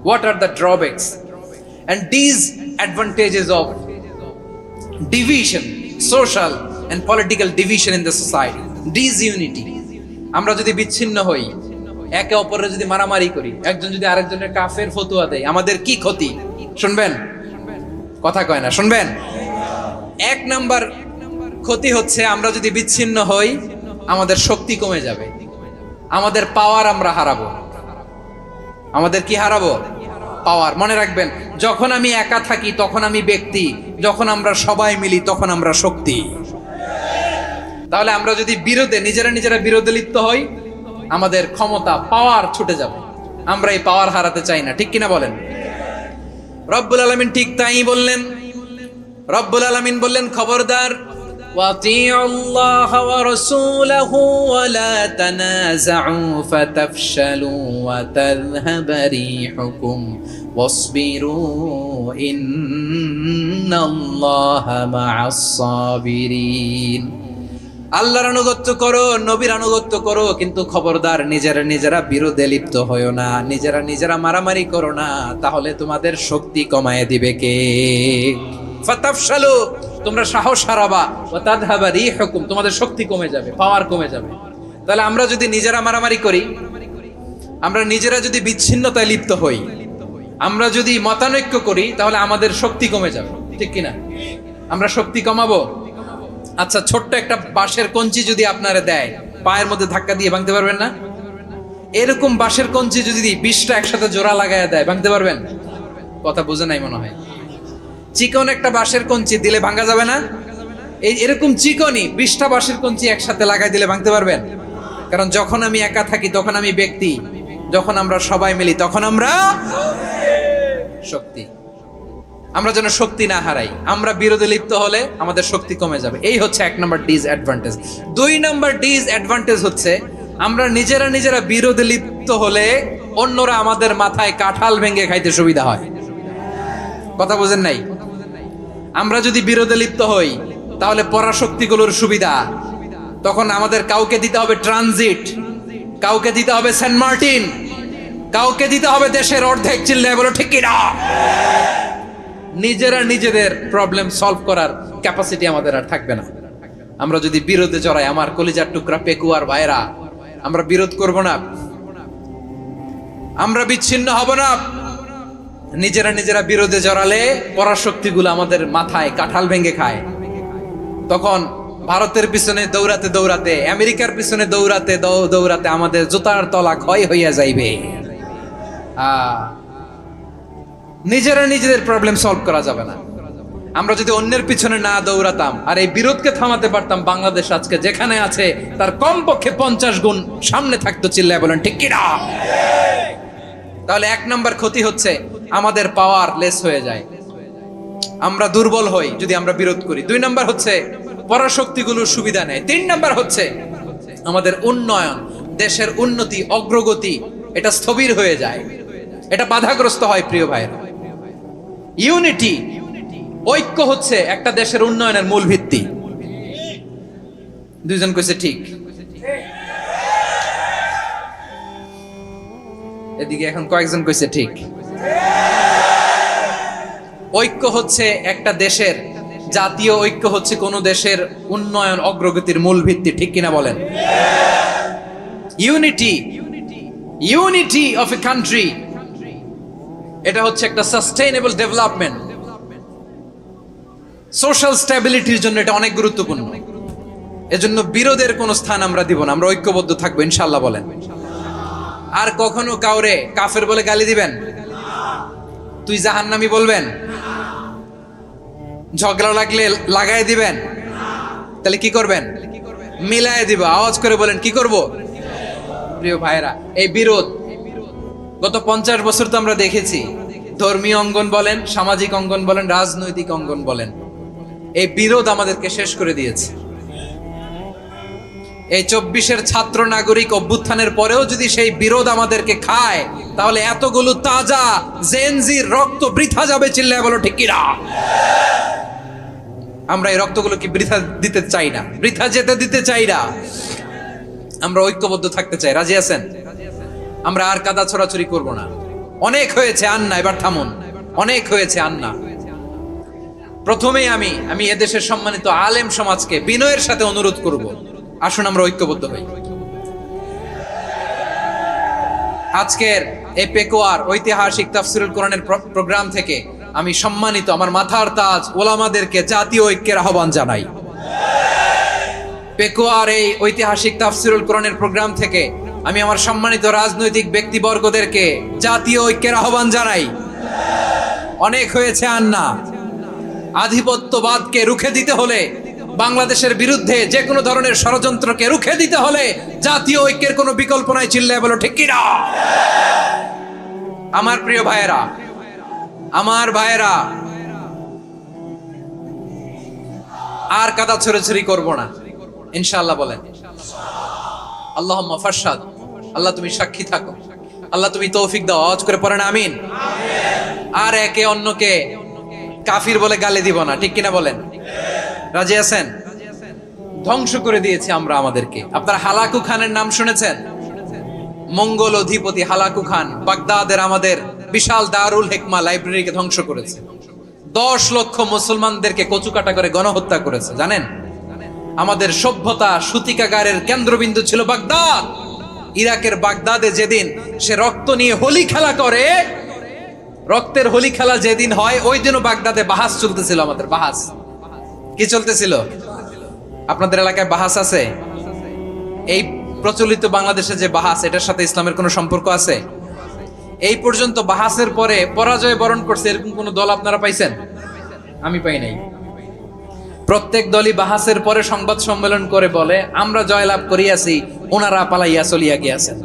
what are the drawbacks and disadvantages of division, social and political division in the society? Disunity. আমরা যদি বিচ্ছিন্ন হই, একে অপরের যদি মারামারি করি, একজন যদি আরেকজনের কাফের ফতোয়া দেয়, আমাদের কি ক্ষতি? শুনবেন? কথা কয় না, শুনবেন? এক নাম্বার ক্ষতি হচ্ছে আমরা যদি বিচ্ছিন্ন হই আমাদের শক্তি কমে যাবে, আমাদের পাওয়ার আমরা হারাবো। আমাদের কি হারাবো? পাওয়ার। মনে রাখবেন, যখন আমি একা থাকি তখন আমি ব্যক্তি, যখন আমরা সবাই মিলি তখন আমরা শক্তি। তাহলে আমরা যদি নিজেরা বিরোধে লিপ্ত হই আমাদের ক্ষমতা, পাওয়ার ছুটে যাবে। আমরা এই পাওয়ার হারাতে চাই না, ঠিক কিনা বলেন? রব্বুল আলামিন ঠিক তাই বললেন। রব্বুল আলামিন বললেন, খবরদার, ওয়াতিউল্লাহ ওয়া রাসূলাহু ওয়া লা তানাযাউ ফাতাফশালু ওয়া তাযহাবা রিহুকুম ওয়াসবিরু ইন্নাল্লাহা মা'আস সাবিরিন। আল্লাহর আনুগত্য করো, নবীর আনুগত্য করো, কিন্তু খবরদার নিজেরা বিরোধে লিপ্ত হয়ো না, নিজেরা মারামারি করো না, তাহলে তোমাদের শক্তি কমায় দিবে কে? ফাতাফশালু, তোমরা সাহস হারাবা, ওয়া তাযহাবা রিহুকুম, তোমাদের শক্তি কমে যাবে, পাওয়ার কমে যাবে। তাহলে আমরা যদি নিজেরা মারামারি করি, আমরা নিজেরা যদি বিচ্ছিন্নতায় লিপ্ত হই, আমরা যদি মতানৈক্য করি, তাহলে আমাদের শক্তি কমে যাবে, ঠিক কিনা? আমরা শক্তি কমাবো। আচ্ছা, ছোট্ট একটা বাঁশের কঞ্চি যদি আপনারে দেয়, পায়ের মধ্যে ধাক্কা দিয়ে ভাঙতে পারবেন না? এরকম বাঁশের কঞ্চি যদি 20টা একসাথে জোড়া লাগায় দেয়, ভাঙতে পারবেন? কথা বুঝে নাই মনে হয়। চিকন একটা বাঁশের কঞ্চি দিলে ভাঙা যাবে না? এরকম চিকনই 20টা বাঁশের কঞ্চি একসাথে লাগাই দিলে ভাঙতে পারবেন? কারণ যখন আমি একা থাকি তখন আমি ব্যক্তি, যখন আমরা সবাই মিলি তখন আমরা শক্তি। আমরা যেন শক্তি না হারাই। আমরা বিরোধে লিপ্ত হলে আমাদের শক্তি কমে যাবে। এই হচ্ছে 1 নম্বর ডিসঅ্যাডভান্টেজ। 2 নম্বর ডিসঅ্যাডভান্টেজ হচ্ছে আমরা নিজেরা বিরোধে লিপ্ত হলে অন্যরা আমাদের মাথায় কাঁঠাল ভেঙে খাইতে সুবিধা হয়। কথা বুঝেন নাই? আমরা যদি বিরোধে লিপ্ত হই তাহলে পরাশক্তিগুলোর সুবিধা, তখন আমাদের কাউকে দিতে হবে ট্রানজিট, কাউকে দিতে হবে সেন্ট মার্টিন, কাউকে দিতে হবে দেশের অর্ধেক। চিল্লায় বলো ঠিক কিনা? নিজেদের প্রবলেম সলভ করার ক্যাপাসিটি আমাদের আর থাকবে না। আমরা যদি বিরোধে জড়াই, আমার কলিজার টুকরা পেকুয়ার ভাইরা, আমরা বিরোধ করব না, আমরা বিচ্ছিন্ন হব না। নিজেরা বিরোধে জড়ালে পরাশক্তিগুলো আমাদের মাথায় কাঁঠাল ভেঙে খায়। তখন ভারতের পিছনে দৌড়াতে, আমেরিকার পিছনে দৌড়াতে আমাদের জুতার তলা ক্ষয় হইয়া যাইবে। নিজেদের প্রবলেম সলভ করা যাবে না। আমরা যদি অন্যের পিছনে না দৌড়াতাম আর এই বিরোধকে থামাতে পারতাম, বাংলাদেশ আজকে যেখানে আছে তার কমপক্ষে 50 গুণ সামনে থাকতো। চিল্লায় বলেন ঠিক কিনা? তাহলে 1 নম্বর ক্ষতি হচ্ছে আমাদের পাওয়ার লেস হয়ে যায়, আমরা দুর্বল হই যদি আমরা বিরোধ করি। 2 নম্বর হচ্ছে পরাশক্তিগুলোর সুবিধা নেয়। 3 নম্বর হচ্ছে আমাদের উন্নয়ন, দেশের উন্নতি, অগ্রগতি, এটা স্থবির হয়ে যায়, এটা বাধাগ্রস্ত হয়। প্রিয় ভাইরা, ইউনিটি, ঐক্য হচ্ছে একটা দেশের উন্নয়নের মূল ভিত্তি। 2 জন কইছে ঠিক। এদিকে এখন কয়েকজন কইছে ঠিক। ঐক্য হচ্ছে একটা দেশের জাতীয় ঐক্য হচ্ছে কোন দেশের উন্নয়ন অগ্রগতির মূল ভিত্তি, ঠিক কিনা বলেন? ইউনিটি অফ এ কান্ট্রি, এটা হচ্ছে একটা সাস্টেইনেবল ডেভেলপমেন্ট, সোশ্যাল স্ট্যাবিলিটির জন্য এটা অনেক গুরুত্বপূর্ণ। এজন্য বিরোধের কোনো স্থান আমরা দিব না, আমরা ঐক্যবদ্ধ থাকবো ইনশাআল্লাহ বলেন। আর কখনো কাউরে কাফের বলে গালি দিবেন, তুই জাহান্নামী বলবেন, ঝগড়া লাগলে লাগাই দিবেন, তাহলে কি করবেন? মিলাই দিব। আওয়াজ করে বলেন কি করব? প্রিয় ভাইরা, এই বিরোধ গত 50 বছর তো আমরা দেখেছি, ধর্মীয় অঙ্গন বলেন, সামাজিক অঙ্গন বলেন, রাজনৈতিক অঙ্গন বলেন, এই বিরোধ আমাদেরকে শেষ করে দিয়েছে। এই 24-এর ছাত্র নাগরিক অভ্যুত্থানের পরেও যদি সেই বিরোধ আমাদেরকে খায়, তাহলে এতগুলো তাজা জেনজির রক্ত বৃথা যাবে। চিল্লায় বলো ঠিক কিনা? আমরা এই রক্তগুলোকে বৃথা দিতে চাই না, বৃথা যেতে দিতে চাই না। আমরা ঐক্যবদ্ধ থাকতে চাই। রাজি আছেন? আমরা আর কাদা ছড়াছড়ি করব না। অনেক হয়েছে আন্না, এবার থামুন। অনেক হয়েছে আন্না। প্রথমেই আমি এদেশের সম্মানিত আলেম সমাজকে বিনয়ের সাথে অনুরোধ করব, আসুন আমরা ঐক্যবদ্ধ হই। আজকের এই পেকুয়ার ঐতিহাসিক তাফসিরুল কোরআনের প্রোগ্রাম থেকে আমি সম্মানিত আমার মাথার তাজ ওলামাদেরকে জাতীয় ঐক্যের আহ্বান জানাই। পেকুয়ার এই ঐতিহাসিক তাফসিরুল কোরআনের প্রোগ্রাম থেকে আমি আমার সম্মানিত রাজনৈতিক ব্যক্তিবর্গদেরকে জাতীয় ঐক্যের আহ্বান জানাই। অনেক হয়েছে আন্না। আধিপত্যবাদকে রুখে দিতে হলে, বাংলাদেশের বিরুদ্ধে যে কোনো ধরনের ষড়যন্ত্রকে রুখে দিতে হলে জাতীয় ঐক্যের কোনো বিকল্প নাই। চিল্লায় বলো ঠিক কিনা? আমার প্রিয় ভাইয়েরা, আমার ভাইয়েরা, আর কাদা ছড়াছড়ি করব না ইনশাআল্লাহ বলেন। আল্লাহুম্মা ফারশাদ। আল্লাহ তুমি সাক্ষী থাকো, আল্লাহ তুমি তৌফিক দাও। আওয়াজ করে পড়েন আমিন। আর একে অন্যকে কাফির বলে গালি দিব না, ঠিক কিনা বলেন? রাজি আছেন? ধ্বংস করে দিয়েছি আমরা আমাদেরকে। আপনারা হালাকু খানের নাম শুনেছেন? মঙ্গল অধিপতি হালাকু খান বাগদাদের আমাদের বিশাল দারুল হিকমা লাইব্রেরিকে ধ্বংস করেছে। 10 লক্ষ মুসলমানদেরকে কচুকাটা করে গণহত্যা করেছে। জানেন, আমাদের সভ্যতা সূতিকাগারের কেন্দ্রবিন্দু ছিল বাগদাদ। ইরাকের বাগদাদে যেদিন সে রক্ত নিয়ে হোলি খেলা করে, রক্তের হোলি খেলা যেদিন হয়, ওই দিনও বাগদাদে বাহাস চলতেছিল। আমাদের বাহাস কি চলতেছিল? আপনাদের এলাকায় বাহাস আছে? এই প্রচলিত বাংলাদেশে যে বাহাস, এটার সাথে ইসলামের কোনো সম্পর্ক আছে? এই পর্যন্ত বাহাসের পরে পরাজয় বরণ করছে এরকম কোন দল আপনারা পাইছেন? আমি পাই নাই। প্রত্যেক দলই বাহাসের পরে সংবাদ সম্মেলন করে বলে আমরা জয়লাভ করিয়াছি, ওনারা পালাইয়া চলিয়া গিয়াছেন।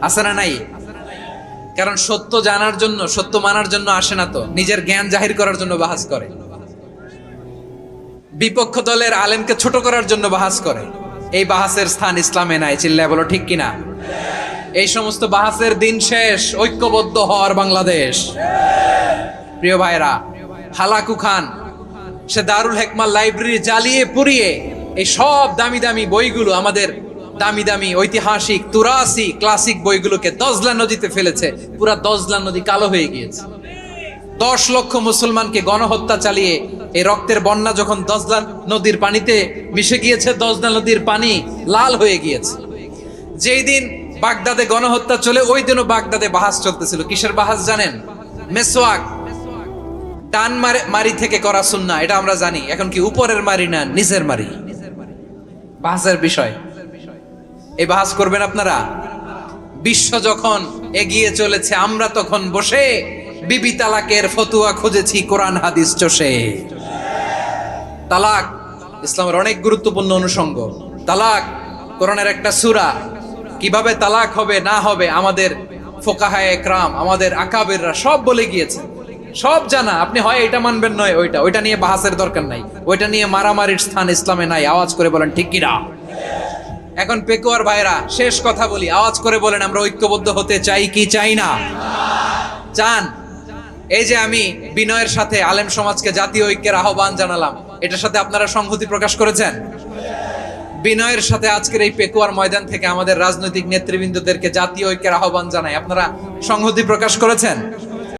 আছে না নাই? কারণ সত্য জানার জন্য, সত্য মানার জন্য আসে না তো, নিজের জ্ঞান জাহির করার জন্য বাহাস করে। বিপক্ষ দলের আলেমকে ছোট করার জন্য বাহাস করে। এই বাহাসের স্থান ইসলামে নাই। চিল্লায় বলো ঠিক কিনা? এই সমস্ত বাহাসের দিন শেষ। ঐক্যবদ্ধ হওয়ার বাংলাদেশ। প্রিয় ভাইরা, হালাকু খান সে দারুল হিকমা লাইব্রেরি জ্বালিয়ে পুড়িয়ে এই সব দামি দামি বইগুলো, আমাদের দামি দামি ঐতিহাসিক তুরাসি ক্লাসিক বইগুলোকে দজলা নদীতে ফেলেছে। পুরা দজলা নদী কালো হয়ে গিয়েছে। 10 লক্ষ মুসলমানকে গণহত্যা চালিয়ে এই রক্তের বন্যা যখন দজলা নদীর পানিতে মিশে গিয়েছে, দজলা নদীর পানি লাল হয়ে গিয়েছে। যেই দিন বাগদাদে গণহত্যা চলে, ওই দিনও বাগদাদে বাহাস চলতেছিল। কিসের বাহাস জানেন? মেসওয়াক, ডান মারি থেকে করা সুন্নাহ, এটা আমরা জানি। এখন কি উপরের মারি না নিচের মারি? বাহাসের বিষয়। এই বাহাস করবেন আপনারা? বিশ্ব যখন এগিয়ে চলেছে, আমরা তখন বসে বিবি তালাকের ফতুয়া খুঁজেছি কোরআন হাদিস চষে। তালাক ইসলামের অনেক গুরুত্বপূর্ণ অনুষঙ্গ। তালাক কোরআনের একটা সূরা। কিভাবে তালাক হবে না হবে আমাদের ফোকাহায়ে একরাম, আমাদের আকাবেররা সব বলে গিয়েছে, সব জানা। আপনি হয় এটা মানবেন, নয় ওইটা নিয়ে বাহাসের দরকার নাই, ওইটা নিয়ে মারামারির স্থান ইসলামে নাই। আওয়াজ করে বলেন ঠিক কিনা? এখন পেকুয়ার ভাইরা, শেষ কথা বলি, আওয়াজ করে বলেন আমরা ঐক্যবদ্ধ হতে চাই কি চাই না? চান? এই যে আমি বিনয়ের সাথে আলেম সমাজকে জাতীয় ঐক্যের আহ্বান জানালাম, এটার সাথে আপনারা সংহতি প্রকাশ করেছেন? বিনয়ের সাথে আজকের এই পেকুয়ার ময়দান থেকে আমাদের রাজনৈতিক নেতৃবৃন্দদেরকে জাতীয় ঐক্যের আহ্বান জানাই, আপনারা সংহতি প্রকাশ করেছেন?